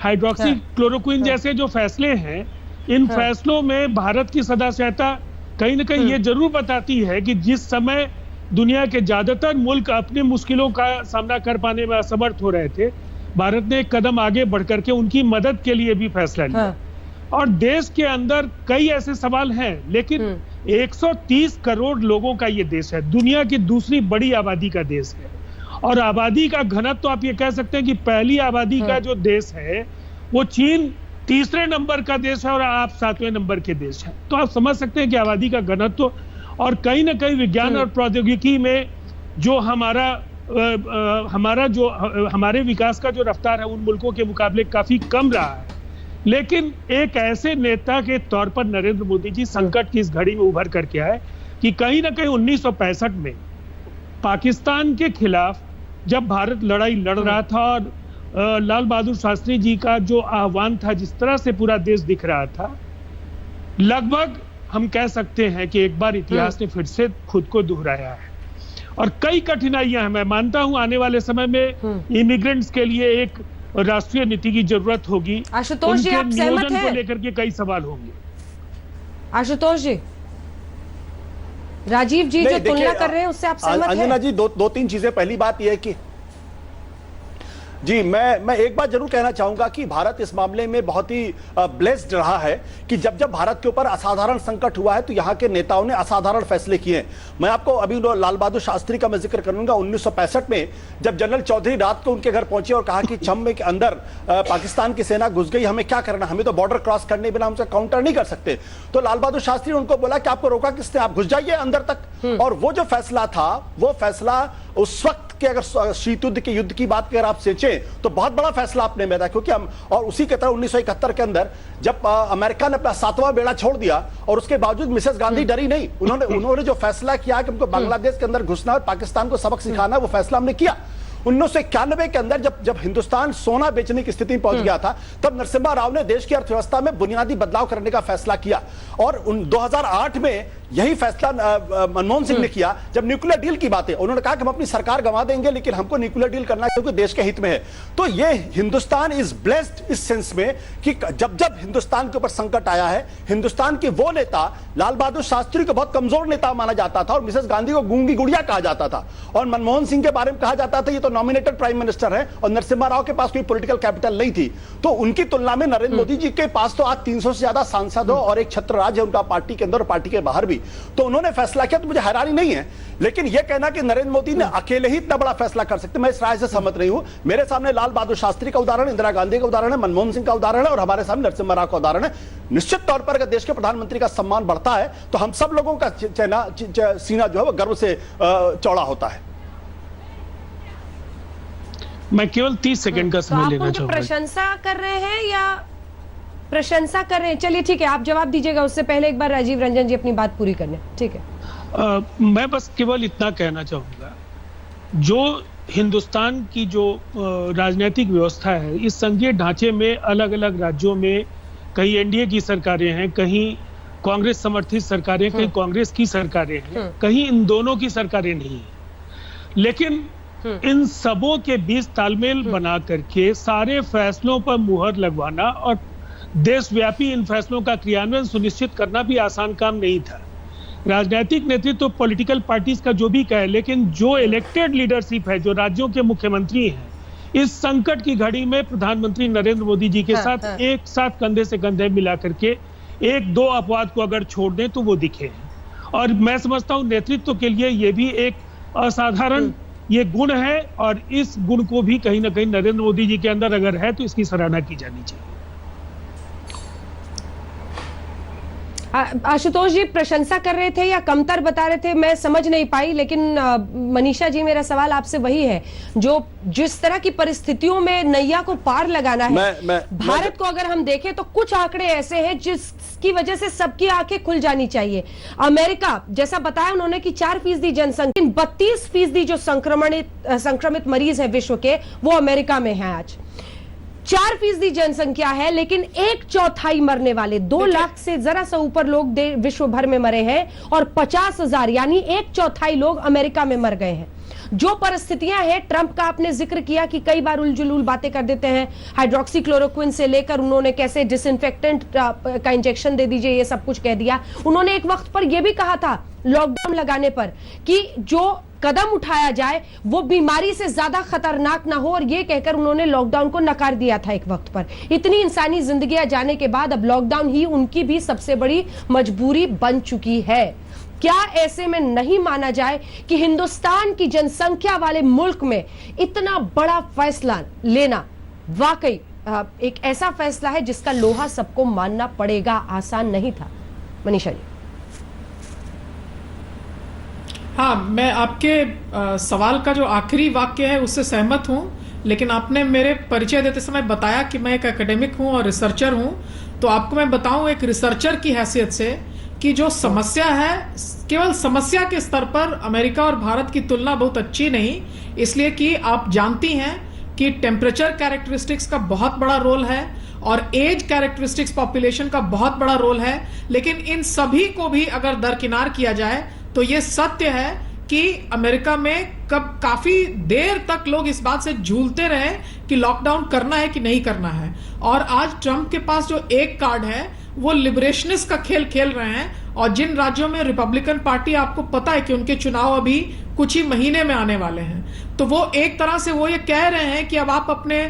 हाइड्रोक्सी क्लोरोक्विन जैसे जो फैसले हैं, इन फैसलों में भारत की सदास्यता कहीं ना कहीं ये जरूर बताती है कि जिस समय दुनिया के ज्यादातर मुल्क अपनी मुश्किलों का सामना कर पाने में असमर्थ हो रहे थे, भारत ने एक कदम आगे बढ़ करके उनकी मदद के लिए भी फैसला लिया। और देश के अंदर कई ऐसे सवाल हैं, लेकिन 130 करोड़ लोगों का ये देश है, दुनिया की दूसरी बड़ी आबादी का देश है, और आबादी का घनत्व तो आप ये कह सकते हैं कि पहली आबादी का जो देश है वो चीन तीसरे नंबर का देश है और आप 7वें नंबर के देश है। तो आप समझ सकते हैं कि आबादी का घनत्व और कहीं ना कहीं विज्ञान और प्रौद्योगिकी में जो हमारे विकास का जो रफ्तार है उन मुल्कों के मुकाबले काफी कम रहा है। लेकिन एक ऐसे नेता के तौर पर नरेंद्र मोदी जी संकट की इस घड़ी में उभर करके आए कि कहीं ना कहीं 1965 में पाकिस्तान के खिलाफ जब भारत लड़ाई लड़ रहा था और लाल बहादुर शास्त्री जी का जो आह्वान था, जिस तरह से पूरा देश दिख रहा था, लगभग हम कह सकते हैं कि एक बार इतिहास ने फिर से खुद को दोहराया है। और कई कठिनाइयां हैं, मैं मानता हूं आने वाले समय में इमिग्रेंट्स के लिए एक राष्ट्रीय नीति की जरूरत होगी। आशुतोष जी, आप सहमत हैं? को लेकर के कई सवाल होंगे। आशुतोष जी, राजीव जी जो तुलना कर रहे हैं उससे आप सहमत हैं? अंजना जी, दो तीन चीजें। पहली बात यह है कि जी मैं एक बात जरूर कहना चाहूंगा कि भारत इस मामले में बहुत ही ब्लेस्ड रहा है कि जब जब भारत के ऊपर असाधारण संकट हुआ है तो यहाँ के नेताओं ने असाधारण फैसले किए हैं। मैं आपको अभी लाल बहादुर शास्त्री का मैं जिक्र करूंगा। 1965 में जब जनरल चौधरी रात को उनके घर पहुंचे और कहा कि छम्मे के अंदर पाकिस्तान की सेना घुस गई, हमें क्या करना, हमें तो बॉर्डर क्रॉस करने बिना हमसे काउंटर नहीं कर सकते, तो लाल बहादुर शास्त्री ने उनको बोला कि आपको रोका किसने, आप घुस जाइए अंदर तक। और वो जो फैसला था, वो फैसला उस वक्त के, अगर शीत युद्ध के युद्ध की बात अगर आप सोचें तो बहुत बड़ा फैसला आपने में था, क्योंकि हम और उसी के तरह 1971 के अंदर जब अमेरिका ने अपना 7वां बेड़ा छोड़ दिया और उसके बावजूद मिसेस गांधी डरी नहीं, उन्होंने जो फैसला किया कि हमको बांग्लादेश के अंदर घुसना और पाकिस्तान को सबक सिखाना, वो फैसला हमने किया। 1991 के अंदर जब हिंदुस्तान सोना बेचने की स्थिति में पहुंच गया था, तब नरसिम्हा राव ने देश की अर्थव्यवस्था में बुनियादी बदलाव करने का फैसला किया। और 2008 में यही फैसला मनमोहन सिंह ने किया जब न्यूक्लियर डील की बात है। उन्होंने कहा कि हम अपनी सरकार गंवा देंगे लेकिन हमको न्यूक्लियर डील करना है क्योंकि देश के हित में है। तो ये हिंदुस्तान इज ब्लेस्ड इस सेंस में कि जब जब हिंदुस्तान के ऊपर संकट आया है, हिंदुस्तान के वो नेता, लाल बहादुर शास्त्री को बहुत कमजोर नेता माना जाता था और मिसेस गांधी को गूंगी गुड़िया कहा जाता था, और मनमोहन सिंह के बारे में कहा जाता था ये तो नॉमिनेटेड प्राइम मिनिस्टर है, और नरसिम्हा राव के पास कोई पॉलिटिकल कैपिटल नहीं थी। तो उनकी तुलना में नरेंद्र मोदी जी के पास तो आज 300 से ज्यादा सांसद हो और एक छत्र राज है उनका पार्टी के अंदर और पार्टी के बाहर भी। तो उन्होंने फैसला किया, तो मुझे हैरानी नहीं है। लेकिन यह कहना कि नरेंद्र मोदी ने अकेले ही इतना बड़ा फैसला कर सकते, मैं इस राय से सहमत नहीं हूं। मेरे सामने लाल बहादुर शास्त्री का उदाहरण, इंदिरा गांधी का उदाहरण है, मनमोहन सिंह का उदाहरण है और हमारे सामने नरसिम्हा राव का उदाहरण है। निश्चित तौर पर अगर देश के प्रधानमंत्री का सम्मान बढ़ता है तो हम सब लोगों का सीना जो है वो गर्व से चौड़ा होता है। मैं केवल 30 सेकंड का समय लेना चाहूंगा। प्रशंसा कर रहे हैं या प्रशंसा कर रहे हैं? चलिए ठीक है, आप जवाब दीजिएगा, उससे पहले एक बार राजीव रंजन जी अपनी बात पूरी कर लें। ठीक है। मैं बस केवल इतना कहना चाहूंगा, जो हिंदुस्तान की जो राजनीतिक व्यवस्था है, इस संघीय ढांचे में अलग अलग राज्यों में कहीं एनडीए की सरकारें हैं, कहीं कांग्रेस समर्थित सरकारें, कहीं कांग्रेस की सरकारें हैं, कहीं इन दोनों की सरकारें नहीं है। लेकिन इन सबों के बीच तालमेल बना करके सारे फैसलों पर मुहर लगवाना और देशव्यापी इन फैसलों का क्रियान्वयन सुनिश्चित करना भी आसान काम नहीं था। राजनीतिक नेतृत्व तो पॉलिटिकल पार्टीज का जो भी कहे, लेकिन जो इलेक्टेड लीडरशिप है, जो राज्यों के मुख्यमंत्री हैं, इस संकट की घड़ी में प्रधानमंत्री नरेंद्र मोदी जी के साथ एक साथ कंधे से कंधे मिला करके एक दो अपवाद को अगर छोड़ दें तो वो दिखे हैं। और मैं समझता हूं नेतृत्व के लिए ये भी एक असाधारण ये गुण है, और इस गुण को भी कहीं ना कहीं नरेंद्र मोदी जी के अंदर अगर है तो इसकी सराहना की जानी चाहिए। आशुतोष जी प्रशंसा कर रहे थे या कमतर बता रहे थे, मैं समझ नहीं पाई। लेकिन मनीषा जी, मेरा सवाल आपसे वही है, जो जिस तरह की परिस्थितियों में नैया को पार लगाना है भारत को अगर हम देखें तो कुछ आंकड़े ऐसे हैं जिसकी वजह से सबकी आंखें खुल जानी चाहिए। अमेरिका, जैसा बताया उन्होंने कि 4% जनसंख्या, 32% जो संक्रमित मरीज है विश्व के, वो अमेरिका में है आज। 4% जनसंख्या है, लेकिन 1/4 मरने वाले, 2 लाख से जरा सा ऊपर लोग विश्व भर में मरे हैं और 50,000 यानी 1/4 लोग अमेरिका में मर गए हैं। जो परिस्थितियां हैं, ट्रंप का आपने जिक्र किया कि कई बार उलझुल बातें कर देते हैं, हाइड्रोक्सीक्लोरोक्विन से लेकर उन्होंने कैसे डिसइंफेक्टेंट का इंजेक्शन दे दीजिए, ये सब कुछ कह दिया। उन्होंने एक वक्त पर यह भी कहा था लॉकडाउन लगाने पर कि जो कदम उठाया जाए वो बीमारी से ज्यादा खतरनाक ना हो, और ये कहकर उन्होंने लॉकडाउन को नकार दिया था एक वक्त पर। इतनी इंसानी जिंदगियां जाने के बाद अब लॉकडाउन ही उनकी भी सबसे बड़ी मजबूरी बन चुकी है। क्या ऐसे में नहीं माना जाए कि हिंदुस्तान की जनसंख्या वाले मुल्क में इतना बड़ा फैसला लेना वाकई एक ऐसा फैसला है जिसका लोहा सबको मानना पड़ेगा, आसान नहीं था। मनीषा जी। हाँ, मैं आपके सवाल का जो आखिरी वाक्य है उससे सहमत हूं, लेकिन आपने मेरे परिचय देते समय बताया कि मैं एक एकेडमिक हूं और रिसर्चर हूं, तो आपको मैं बताऊं एक रिसर्चर की हैसियत से कि जो समस्या है केवल समस्या के स्तर पर अमेरिका और भारत की तुलना बहुत अच्छी नहीं, इसलिए कि आप जानती हैं कि टेम्परेचर कैरेक्टरिस्टिक्स का बहुत बड़ा रोल है और एज कैरेक्टरिस्टिक्स पॉपुलेशन का बहुत बड़ा रोल है। लेकिन इन सभी को भी अगर दरकिनार किया जाए तो ये सत्य है कि अमेरिका में काफी देर तक लोग इस बात से झूलते रहे कि लॉकडाउन करना है कि नहीं करना है, और आज ट्रंप के पास जो एक कार्ड है वो लिबरेशनिस्ट का खेल खेल रहे हैं। और जिन राज्यों में रिपब्लिकन पार्टी, आपको पता है कि उनके चुनाव अभी कुछ ही महीने में आने वाले हैं, तो वो एक तरह से वो ये कह रहे हैं कि अब आप अपने,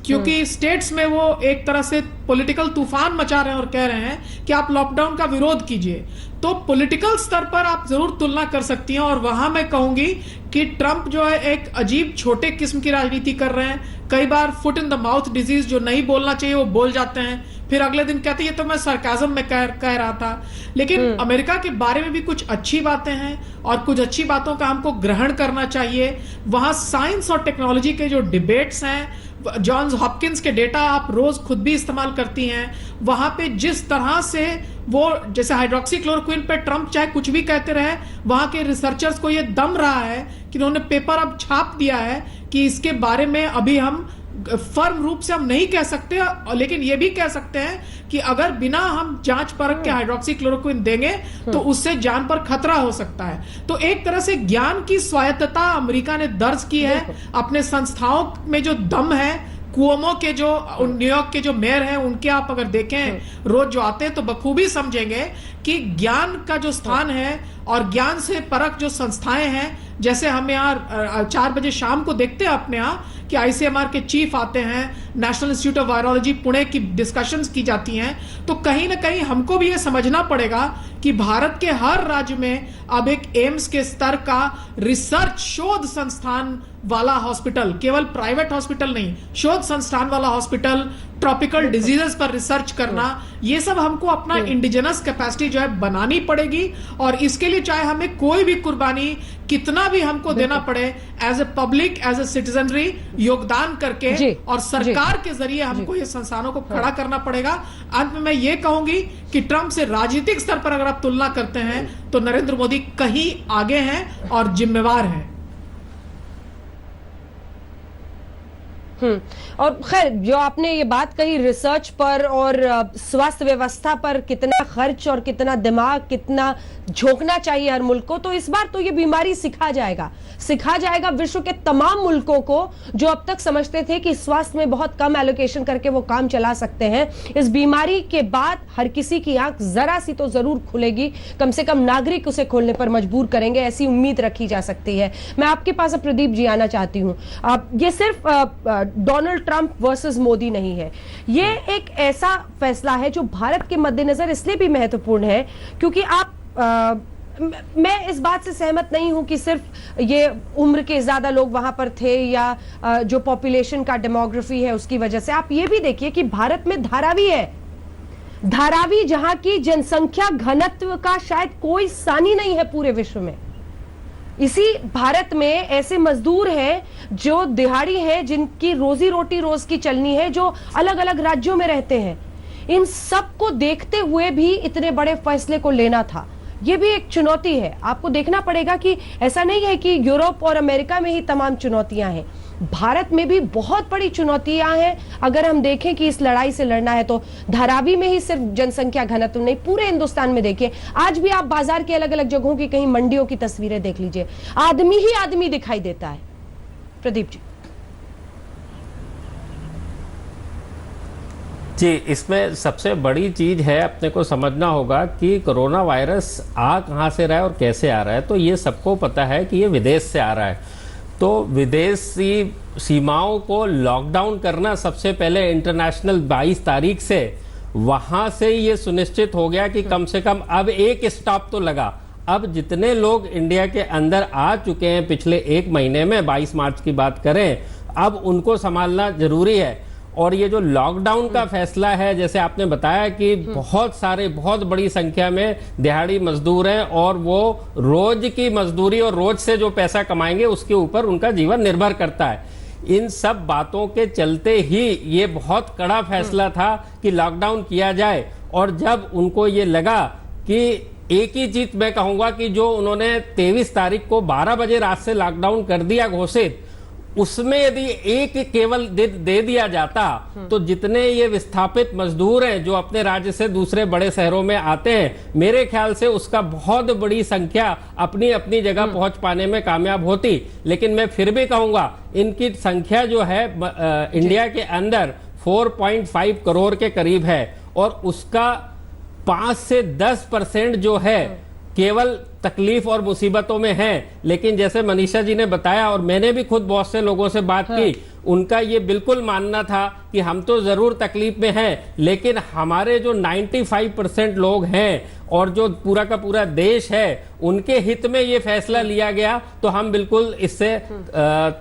क्योंकि स्टेट्स में वो एक तरह से पॉलिटिकल तूफान मचा रहे हैं और कह रहे हैं कि आप लॉकडाउन का विरोध कीजिए। तो पॉलिटिकल स्तर पर आप जरूर तुलना कर सकती हैं, और वहां मैं कहूंगी कि ट्रंप जो है एक अजीब छोटे किस्म की राजनीति कर रहे हैं। कई बार foot in the mouth disease, जो नहीं बोलना चाहिए वो बोल जाते हैं, फिर अगले दिन कहते हैं ये तो मैं सरकाज़म में कह रहा था। लेकिन अमेरिका के बारे में भी कुछ अच्छी बातें हैं और कुछ अच्छी बातों का हमको ग्रहण करना चाहिए। वहां साइंस और टेक्नोलॉजी के जो डिबेट्स हैं, जॉन्स हॉपकिंस के डेटा आप रोज खुद भी इस्तेमाल करती हैं, वहां पे जिस तरह से वो, जैसे हाइड्रोक्सीक्लोरोक्विन पे ट्रंप चाहे कुछ भी कहते रहे, वहां के रिसर्चर्स को ये दम रहा है कि उन्होंने पेपर अब छाप दिया है कि इसके बारे में अभी हम फर्म रूप से हम नहीं कह सकते, लेकिन ये भी कह सकते हैं कि अगर बिना हम जांच परख के हाइड्रोक्सीक्लोरोक्विन देंगे तो उससे जान पर खतरा हो सकता है। तो एक तरह से ज्ञान की स्वायत्तता अमेरिका ने दर्ज की है। अपने संस्थाओं में जो दम है, कुओमो के जो न्यूयॉर्क के जो मेयर हैं उनके आप अगर देखें रोज जो आते हैं तो बखूबी समझेंगे कि ज्ञान का जो स्थान है और ज्ञान से परख जो संस्थाएं हैं, जैसे हम यहाँ 4 बजे शाम को देखते हैं अपने यहाँ कि आईसीएमआर के चीफ आते हैं, national institute of virology Pune की डिस्कशंस की जाती हैं, तो कहीं ना कहीं हमको भी ये समझना पड़ेगा कि भारत के हर राज्य में अब एक एम्स के स्तर का रिसर्च शोध संस्थान वाला हॉस्पिटल, केवल प्राइवेट हॉस्पिटल नहीं, शोध संस्थान वाला हॉस्पिटल, ट्रॉपिकल डिजीजेस पर रिसर्च करना, ये सब हमको अपना इंडिजिनस कैपेसिटी जो है बनानी पड़ेगी। और इसके लिए चाहे हमें कोई भी कुर्बानी कितना भी हमको देना पड़े, as a public, as a citizenry योगदान करके और सरकार के जरिए हमको ये संस्थानों को खड़ा करना पड़ेगा। अंत में मैं ये कहूंगी कि ट्रंप से राजनीतिक स्तर पर अगर आप तुलना करते हैं तो नरेंद्र मोदी कहीं आगे हैं और जिम्मेवार हैं। और खैर जो आपने ये बात कही रिसर्च पर और स्वास्थ्य व्यवस्था पर कितना खर्च और कितना दिमाग, कितना झोंकना चाहिए हर मुल्क को, तो इस बार तो ये बीमारी सिखा जाएगा विश्व के तमाम मुल्कों को जो अब तक समझते थे कि स्वास्थ्य में बहुत कम एलोकेशन करके वो काम चला सकते हैं। इस बीमारी के बाद हर किसी की आंख जरा सी तो जरूर खुलेगी, कम से कम नागरिक उसे खोलने पर मजबूर करेंगे, ऐसी उम्मीद रखी जा सकती है। मैं आपके पास अब प्रदीप जी आना चाहती हूँ। ये सिर्फ डोनाल्ड ट्रंप वर्सेस मोदी नहीं है, ये एक ऐसा फैसला है जो भारत के मद्देनजर इसलिए भी महत्वपूर्ण है क्योंकि मैं इस बात से सहमत नहीं हूं कि सिर्फ ये उम्र के ज्यादा लोग वहां पर थे या जो पॉपुलेशन का डेमोग्राफी है उसकी वजह से। आप ये भी देखिए कि भारत में धारावी जहां की जनसंख्या घनत्व का शायद कोई सानी नहीं है पूरे विश्व में। इसी भारत में ऐसे मजदूर हैं जो दिहाड़ी हैं, जिनकी रोजी रोटी रोज की चलनी है, जो अलग अलग राज्यों में रहते हैं। इन सब को देखते हुए भी इतने बड़े फैसले को लेना था, ये भी एक चुनौती है। आपको देखना पड़ेगा कि ऐसा नहीं है कि यूरोप और अमेरिका में ही तमाम चुनौतियां हैं, भारत में भी बहुत बड़ी चुनौतियां हैं। अगर हम देखें कि इस लड़ाई से लड़ना है तो धारावी में ही सिर्फ जनसंख्या घनत्व नहीं, पूरे हिंदुस्तान में देखिए, आज भी आप बाजार के अलग अलग जगहों की, कहीं मंडियों की तस्वीरें देख लीजिए, आदमी ही आदमी दिखाई देता है। प्रदीप जी। जी, इसमें सबसे बड़ी चीज है अपने को समझना होगा कि कोरोना वायरस आ कहाँ से रहा है और कैसे आ रहा है। तो ये सबको पता है कि ये विदेश से आ रहा है। तो विदेशी सीमाओं को लॉकडाउन करना सबसे पहले इंटरनेशनल 22 तारीख से, वहाँ से ये सुनिश्चित हो गया कि कम से कम अब एक स्टॉप तो लगा। अब जितने लोग इंडिया के अंदर आ चुके हैं पिछले एक महीने में, 22 मार्च की बात करें, अब उनको संभालना जरूरी है। और ये जो लॉकडाउन का फैसला है, जैसे आपने बताया कि बहुत बड़ी संख्या में दिहाड़ी मजदूर हैं और वो रोज की मजदूरी और रोज से जो पैसा कमाएंगे उसके ऊपर उनका जीवन निर्भर करता है। इन सब बातों के चलते ही ये बहुत कड़ा फैसला था कि लॉकडाउन किया जाए। और जब उनको ये लगा कि एक ही चीज मैं कहूंगा कि जो उन्होंने 23 तारीख को 12 बजे रात से लॉकडाउन कर दिया घोषित, उसमें यदि एक केवल दे दिया जाता तो जितने ये विस्थापित मजदूर हैं जो अपने राज्य से दूसरे बड़े शहरों में आते हैं, मेरे ख्याल से उसका बहुत बड़ी संख्या अपनी अपनी जगह पहुंच पाने में कामयाब होती। लेकिन मैं फिर भी कहूंगा इनकी संख्या जो है इंडिया के अंदर 4.5 करोड़ के करीब है और उसका 5 से 10% जो है केवल तकलीफ और मुसीबतों में है। लेकिन जैसे मनीषा जी ने बताया और मैंने भी खुद बहुत से लोगों से बात की, उनका ये बिल्कुल मानना था कि हम तो जरूर तकलीफ में हैं, लेकिन हमारे जो 95% लोग हैं और जो पूरा का पूरा देश है, उनके हित में ये फैसला लिया गया। तो हम बिल्कुल इससे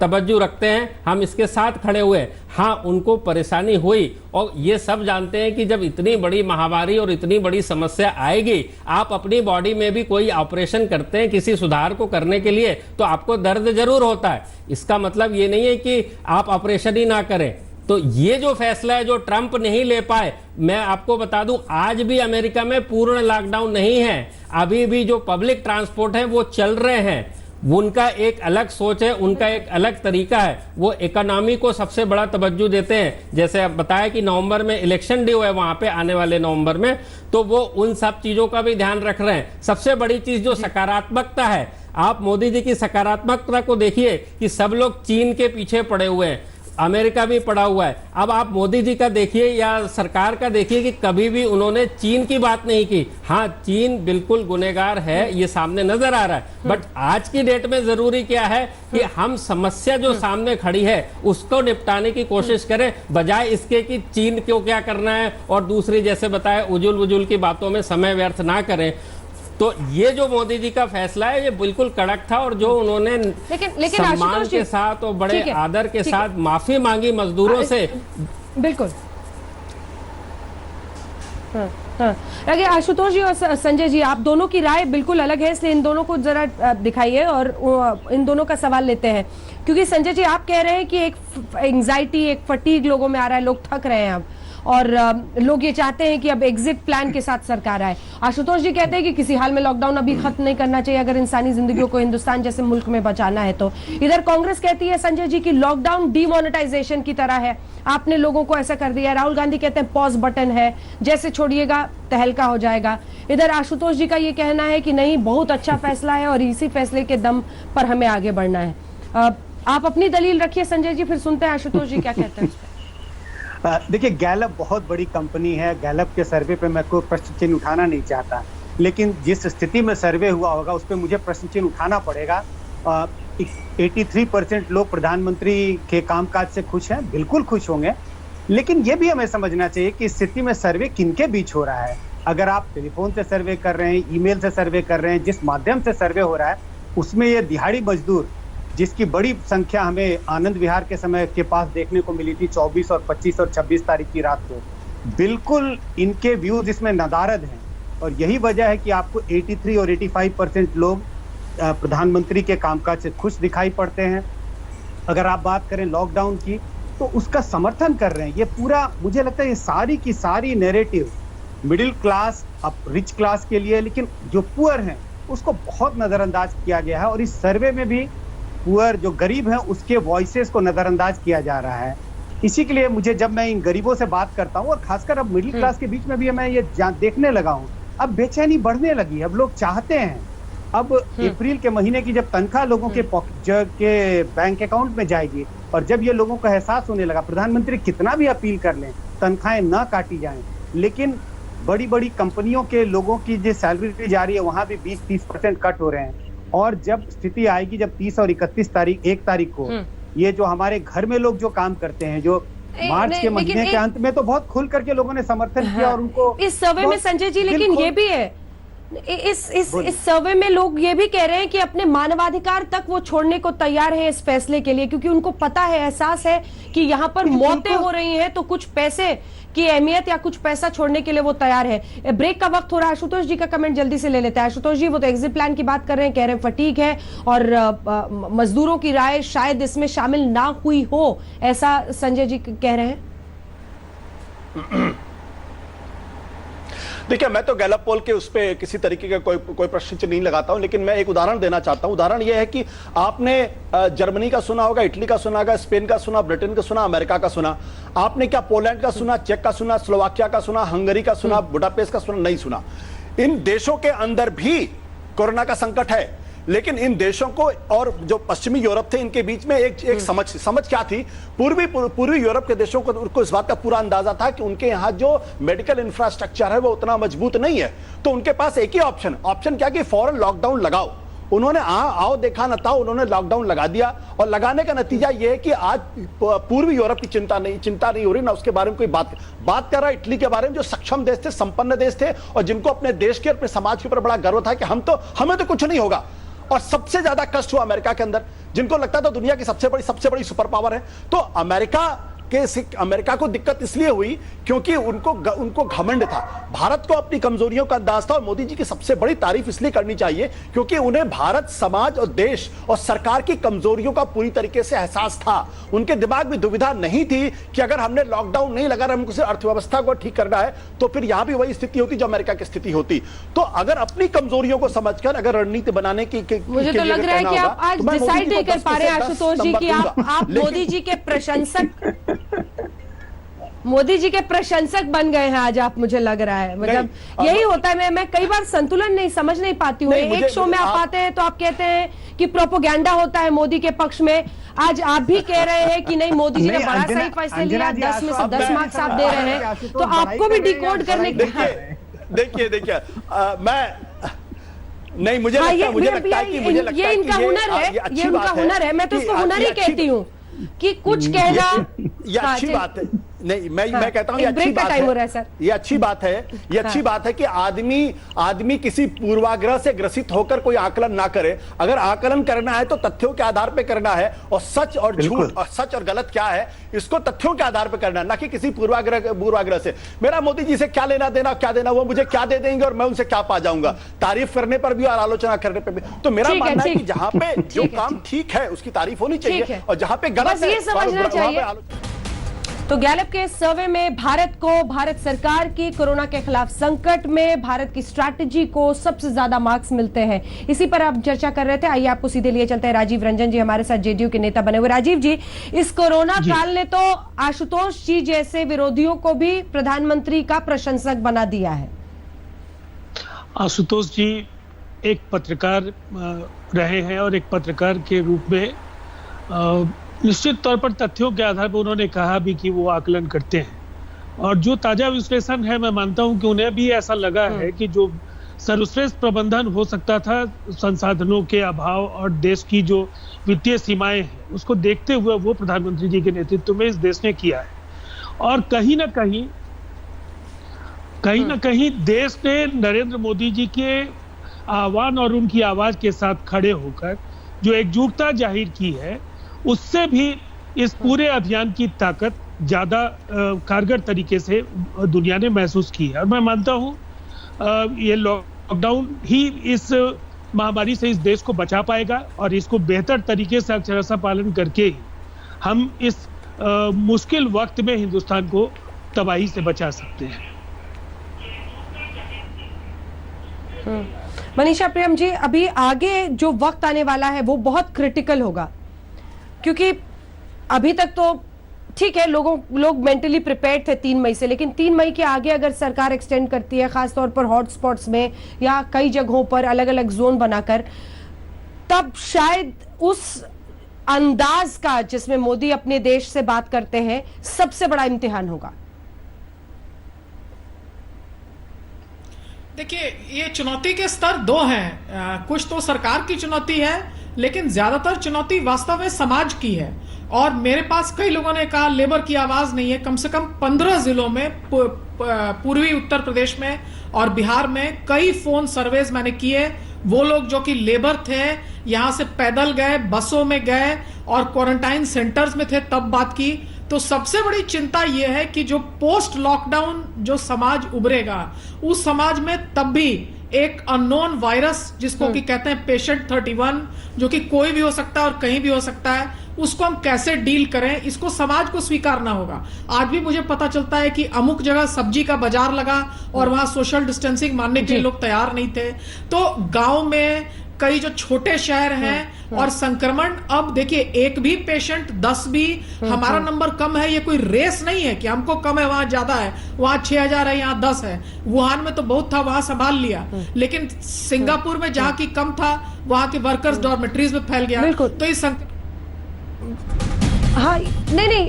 तवज्जो रखते हैं, हम इसके साथ खड़े हुए। हाँ, उनको परेशानी हुई और ये सब जानते हैं कि जब इतनी बड़ी महामारी और इतनी बड़ी समस्या आएगी, आप अपनी बॉडी में भी कोई ऑपरेशन करते हैं किसी सुधार को करने के लिए, तो आपको दर्द जरूर होता है। इसका मतलब ये नहीं है कि आप ऑपरेशन ही ना करें। तो ये जो फैसला है जो ट्रंप नहीं ले पाए, मैं आपको बता दूं आज भी अमेरिका में पूर्ण लॉकडाउन नहीं है, अभी भी जो पब्लिक ट्रांसपोर्ट है वो चल रहे हैं। उनका एक अलग सोच है, उनका एक अलग तरीका है, वो इकोनॉमी को सबसे बड़ा तवज्जो देते हैं। जैसे अब बताया कि नवंबर में इलेक्शन ड्यू है वहां पे, आने वाले नवंबर में, तो वो उन सब चीजों का भी ध्यान रख रहे हैं। सबसे बड़ी चीज जो सकारात्मकता है, आप मोदी जी की सकारात्मकता को देखिए कि सब लोग चीन के पीछे पड़े हुए हैं, अमेरिका भी पड़ा हुआ है। अब आप मोदी जी का देखिए या सरकार का देखिए कि कभी भी उन्होंने चीन की बात नहीं की। हाँ, चीन बिल्कुल गुनहगार है, ये सामने नजर आ रहा है, बट आज की डेट में जरूरी क्या है कि हम समस्या जो सामने खड़ी है उसको निपटाने की कोशिश करें, बजाय इसके कि चीन क्यों क्या करना है और दूसरी जैसे बताया उजुल की बातों में समय व्यर्थ ना करें। तो ये जो मोदी जी का फैसला है ये बिल्कुल कड़क था और जो उन्होंने लेकिन सम्मान के साथ और बड़े आदर के साथ माफी मांगी मजदूरों से, बिल्कुल। हाँ, अगर आशुतोष जी और संजय जी, आप दोनों की राय बिल्कुल अलग है, इसलिए इन दोनों को जरा दिखाइए और इन दोनों का सवाल लेते हैं। क्योंकि संजय जी आप कह रहे हैं कि एक एंजाइटी, एक फटीग लोगों में आ रहा है, लोग थक रहे हैं अब, और लोग ये चाहते हैं कि अब एग्जिट प्लान के साथ सरकार आए। आशुतोष जी कहते हैं कि किसी हाल में लॉकडाउन अभी खत्म नहीं करना चाहिए अगर इंसानी जिंदगियों को हिंदुस्तान जैसे मुल्क में बचाना है तो। इधर कांग्रेस कहती है संजय जी कि लॉकडाउन डीमोनेटाइजेशन की तरह है, आपने लोगों को ऐसा कर दिया। राहुल गांधी कहते हैं पॉज बटन है, जैसे छोड़िएगा तहलका हो जाएगा। इधर आशुतोष जी का ये कहना है कि नहीं, बहुत अच्छा फैसला है और इसी फैसले के दम पर हमें आगे बढ़ना है। आप अपनी दलील रखिए संजय जी, फिर सुनते हैं आशुतोष जी क्या कहते हैं। देखिए, गैलप बहुत बड़ी कंपनी है, गैलप के सर्वे पे मैं कोई प्रश्न चिन्ह उठाना नहीं चाहता, लेकिन जिस स्थिति में सर्वे हुआ होगा उस पर मुझे प्रश्न चिन्ह उठाना पड़ेगा। 83% लोग प्रधानमंत्री के कामकाज से खुश हैं, बिल्कुल खुश होंगे, लेकिन ये भी हमें समझना चाहिए कि इस स्थिति में सर्वे किनके बीच हो रहा है। अगर आप टेलीफोन से सर्वे कर रहे हैं, ईमेल से सर्वे कर रहे हैं, जिस माध्यम से सर्वे हो रहा है उसमें ये दिहाड़ी मजदूर, जिसकी बड़ी संख्या हमें आनंद विहार के समय के पास देखने को मिली थी 24 और 25 और 26 तारीख की रात को, बिल्कुल इनके व्यूज इसमें नदारद हैं। और यही वजह है कि आपको 83 और 85% लोग प्रधानमंत्री के कामकाज से खुश दिखाई पड़ते हैं। अगर आप बात करें लॉकडाउन की तो उसका समर्थन कर रहे हैं। ये पूरा, मुझे लगता है ये सारी की सारी नैरेटिव मिडिल क्लास, अब रिच क्लास के लिए, लेकिन जो पुअर हैं उसको बहुत नजरअंदाज किया गया है। और इस सर्वे में भी पुअर, जो गरीब हैं, उसके वॉइसेस को नजरअंदाज किया जा रहा है। इसी के लिए मुझे, जब मैं इन गरीबों से बात करता हूँ और खासकर अब मिडिल क्लास के बीच में भी मैं ये देखने लगा हूँ, अब बेचैनी बढ़ने लगी। अब लोग चाहते हैं, अब अप्रैल के महीने की जब तनख्वाह लोगों के बैंक अकाउंट में जाएगी और जब ये लोगों को एहसास होने लगा, प्रधानमंत्री कितना भी अपील कर लें तनख्वाहें ना काटी जाएं, लेकिन बड़ी बड़ी कंपनियों के लोगों की जो सैलरी जा रही है वहां भी 20-30% कट हो रहे हैं। और जब स्थिति आएगी, जब 30 और 31 तारीख 1 तारीख को ये जो हमारे घर में लोग जो काम करते हैं, जो मार्च के महीने के अंत में तो बहुत खुल करके लोगों ने समर्थन किया और उनको इस सर्वे में संजय जी, लेकिन ये भी है, इस सर्वे में लोग ये भी कह रहे हैं कि अपने मानवाधिकार तक वो छोड़ने को तैयार है इस फैसले के लिए, क्योंकि उनको पता है, एहसास है कि यहाँ पर मौतें हो रही हैं, तो कुछ पैसे की अहमियत या कुछ पैसा छोड़ने के लिए वो तैयार है। ब्रेक का वक्त हो रहा है, आशुतोष जी का कमेंट जल्दी से ले लेते हैं। आशुतोष जी, वो तो एग्जिट प्लान की बात कर रहे हैं, कह रहे हैं फटीग है और मजदूरों की राय शायद इसमें शामिल ना हुई हो, ऐसा संजय जी कह रहे हैं। देखिए, मैं तो गैलप पोल के उस पर किसी तरीके का कोई प्रश्न चिन्ह नहीं लगाता हूं, लेकिन मैं एक उदाहरण देना चाहता हूं। उदाहरण यह है कि आपने जर्मनी का सुना होगा, इटली का सुना होगा, स्पेन का सुना, ब्रिटेन का सुना, अमेरिका का सुना। आपने क्या पोलैंड का सुना, चेक का सुना, स्लोवाकिया का सुना, हंगरी का सुना, बुडापेस्ट का सुना? नहीं सुना। इन देशों के अंदर भी कोरोना का संकट है, लेकिन इन देशों को और जो पश्चिमी यूरोप थे, इनके बीच में एक समझ क्या थी? पूर्वी यूरोप के देशों को उनको इस बात का पूरा अंदाजा था कि उनके यहाँ जो मेडिकल इंफ्रास्ट्रक्चर है वो उतना मजबूत नहीं है, तो उनके पास एक ही ऑप्शन क्या कि फौरन लॉकडाउन लगाओ। उन्होंने आओ देखा न था, उन्होंने लॉकडाउन लगा दिया और लगाने का नतीजा यह है कि आज पूर्वी यूरोप की चिंता नहीं हो रही, ना उसके बारे में कोई बात कर रहा है। इटली के बारे में, जो सक्षम देश थे, संपन्न देश थे और जिनको अपने देश के, अपने समाज के ऊपर बड़ा गर्व था कि हमें तो कुछ नहीं होगा। और सबसे ज्यादा कष्ट हुआ अमेरिका के अंदर, जिनको लगता था दुनिया की सबसे बड़ी सुपर पावर है। तो अमेरिका को दिक्कत इसलिए हुई क्योंकि उनको घमंड था, भारत को अपनी कमजोरियों का अंदाज था। और मोदी जी की सबसे बड़ी तारीफ इसलिए करनी चाहिए क्योंकि उन्हें भारत समाज और देश और सरकार की कमजोरियों का पूरी तरीके से एहसास था। उनके दिमाग में दुविधा नहीं थी कि अगर हमने लॉकडाउन नहीं लगा, हमको सिर्फ अर्थव्यवस्था को ठीक करना है, तो फिर यहां भी वही स्थिति होती जो अमेरिका की स्थिति होती। तो अगर अपनी कमजोरियों को समझकर अगर रणनीति बनाने की मुझे तो लग रहा है कि आप आज डिसाइड नहीं कर पा रहे आशुतोष जी कि आप मोदी जी के प्रशंसक बन गए हैं आज आप, मुझे लग रहा है। मतलब यही होता है, मैं कई बार संतुलन नहीं समझ नहीं पाती हूँ। एक शो में आप आते हैं तो आप कहते हैं कि प्रोपोगेंडा होता है मोदी के पक्ष में, आज आप भी कह रहे हैं कि नहीं मोदी जी ने बड़ा सही फैसले लिया, 10 में से 10 मार्क्स आप दे रहे हैं, तो आपको भी डिकोड करने की। देखिए मैं नहीं, मुझे लगता है कि ये इनका हुनर है, ये उनका हुनर है, मैं तो उसको हुनर ही कहती हूँ कि कुछ कहना। ये अच्छी बात है, नहीं मैं कहता हूं ये अच्छी बात है, ये अच्छी बात है कि आदमी किसी पूर्वाग्रह से ग्रसित होकर कोई आकलन ना करे। अगर आकलन करना है तो तथ्यों के आधार पे करना है, और सच और झूठ और सच और गलत क्या है इसको तथ्यों के आधार पे करना है, ना कि किसी पूर्वाग्रह से। मेरा मोदी जी से क्या लेना देना, क्या देना, वो मुझे क्या दे देंगे और मैं उनसे क्या पा जाऊंगा, तारीफ करने पर भी और आलोचना करने पर भी। तो मेरा मानना है कि जहां पे जो काम ठीक है उसकी तारीफ होनी चाहिए और जहां पे गलत है वहां पे। तो गैलप के सर्वे में भारत सरकार की कोरोना के खिलाफ संकट में भारत की स्ट्रैटेजी को सबसे ज्यादा मार्क्स मिलते हैं। इसी पर आप चर्चा कर रहे थे, आइए आपको सीधे लिए चलते हैं। राजीव रंजन जी हमारे साथ जेडीयू के नेता बने हुए। राजीव जी, इस कोरोना काल ने तो आशुतोष जी जैसे विरोधियों को भी प्रधानमंत्री का प्रशंसक बना दिया है। आशुतोष जी एक पत्रकार रहे हैं और एक पत्रकार के रूप में निश्चित तौर पर तथ्यों के आधार पर उन्होंने कहा भी कि वो आकलन करते हैं, और जो ताजा विश्लेषण है मैं मानता हूं कि उन्हें भी ऐसा लगा है कि जो सर्वश्रेष्ठ प्रबंधन हो सकता था संसाधनों के अभाव और देश की जो वित्तीय सीमाएं हैं उसको देखते हुए वो प्रधानमंत्री जी के नेतृत्व में इस देश ने किया है। और कहीं ना कहीं देश ने नरेंद्र मोदी जी के आह्वान और उनकी आवाज के साथ खड़े होकर जो एकजुटता जाहिर की है, उससे भी इस पूरे अभियान की ताकत ज्यादा कारगर तरीके से दुनिया ने महसूस की है। और मैं मानता हूं ये लॉकडाउन ही इस महामारी से इस देश को बचा पाएगा और इसको बेहतर तरीके से अक्षरशः पालन करके ही हम इस मुश्किल वक्त में हिंदुस्तान को तबाही से बचा सकते हैं। मनीषा प्रियम जी, अभी आगे जो वक्त आने वाला है वो बहुत क्रिटिकल होगा, क्योंकि अभी तक तो ठीक है, लोग मेंटली प्रिपेयर्ड थे 3 मई से, लेकिन 3 मई के आगे अगर सरकार एक्सटेंड करती है, खासतौर पर हॉटस्पॉट्स में या कई जगहों पर अलग अलग जोन बनाकर, तब शायद उस अंदाज का जिसमें मोदी अपने देश से बात करते हैं सबसे बड़ा इम्तिहान होगा। देखिए, ये चुनौती के स्तर 2 हैं। कुछ तो सरकार की चुनौती है, लेकिन ज्यादातर चुनौती वास्तव में समाज की है। और मेरे पास कई लोगों ने कहा लेबर की आवाज नहीं है। कम से कम 15 जिलों में, पूर्वी उत्तर प्रदेश में और बिहार में कई फोन सर्वेज मैंने किए। वो लोग जो कि लेबर थे, यहां से पैदल गए, बसों में गए और क्वारंटाइन सेंटर्स में थे, तब बात की। तो सबसे बड़ी चिंता यह है कि जो पोस्ट लॉकडाउन जो समाज उभरेगा, उस समाज में तब भी एक अननोन वायरस जिसको कि कहते हैं पेशेंट 31, जो कि कोई भी हो सकता है और कहीं भी हो सकता है, उसको हम कैसे डील करें, इसको समाज को स्वीकारना होगा। आज भी मुझे पता चलता है कि अमुक जगह सब्जी का बाजार लगा और वहां सोशल डिस्टेंसिंग मानने के लिए लोग तैयार नहीं थे। तो गांव में कई जो छोटे शहर हैं और संक्रमण, अब देखिए एक भी पेशेंट 10 भी, हमारा नंबर कम है, ये कोई रेस नहीं है कि हमको कम है वहां ज्यादा है, वहां 6000 है यहाँ 10 है। वुहान में तो बहुत था, वहां संभाल लिया, लेकिन सिंगापुर में जहां की कम था वहां के वर्कर्स डॉर्मेट्रीज में फैल गया। तो इस हाँ, नहीं,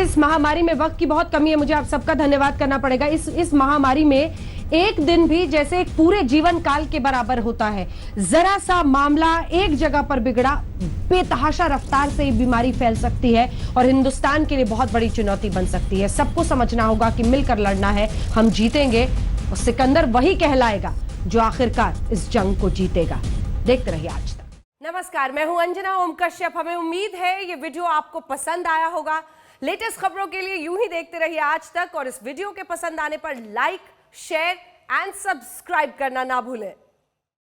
इस महामारी में वक्त की बहुत कमी है। मुझे आप सबका धन्यवाद करना पड़ेगा। इस महामारी में एक दिन भी जैसे एक पूरे जीवन काल के बराबर होता है। जरा सा मामला एक जगह पर बिगड़ा, बेतहाशा रफ्तार से ये बीमारी फैल सकती है और हिंदुस्तान के लिए बहुत बड़ी चुनौती बन सकती है। सबको समझना होगा कि मिलकर लड़ना है, हम जीतेंगे और सिकंदर वही कहलाएगा जो आखिरकार इस जंग को जीतेगा। देखते रहिए आज तक। नमस्कार, मैं हूं अंजना ओम कश्यप। हमें उम्मीद है ये वीडियो आपको पसंद आया होगा। लेटेस्ट खबरों के लिए यूं ही देखते रहिए आज तक और इस वीडियो के पसंद आने पर लाइक, शेयर एंड सब्सक्राइब करना ना भूलें।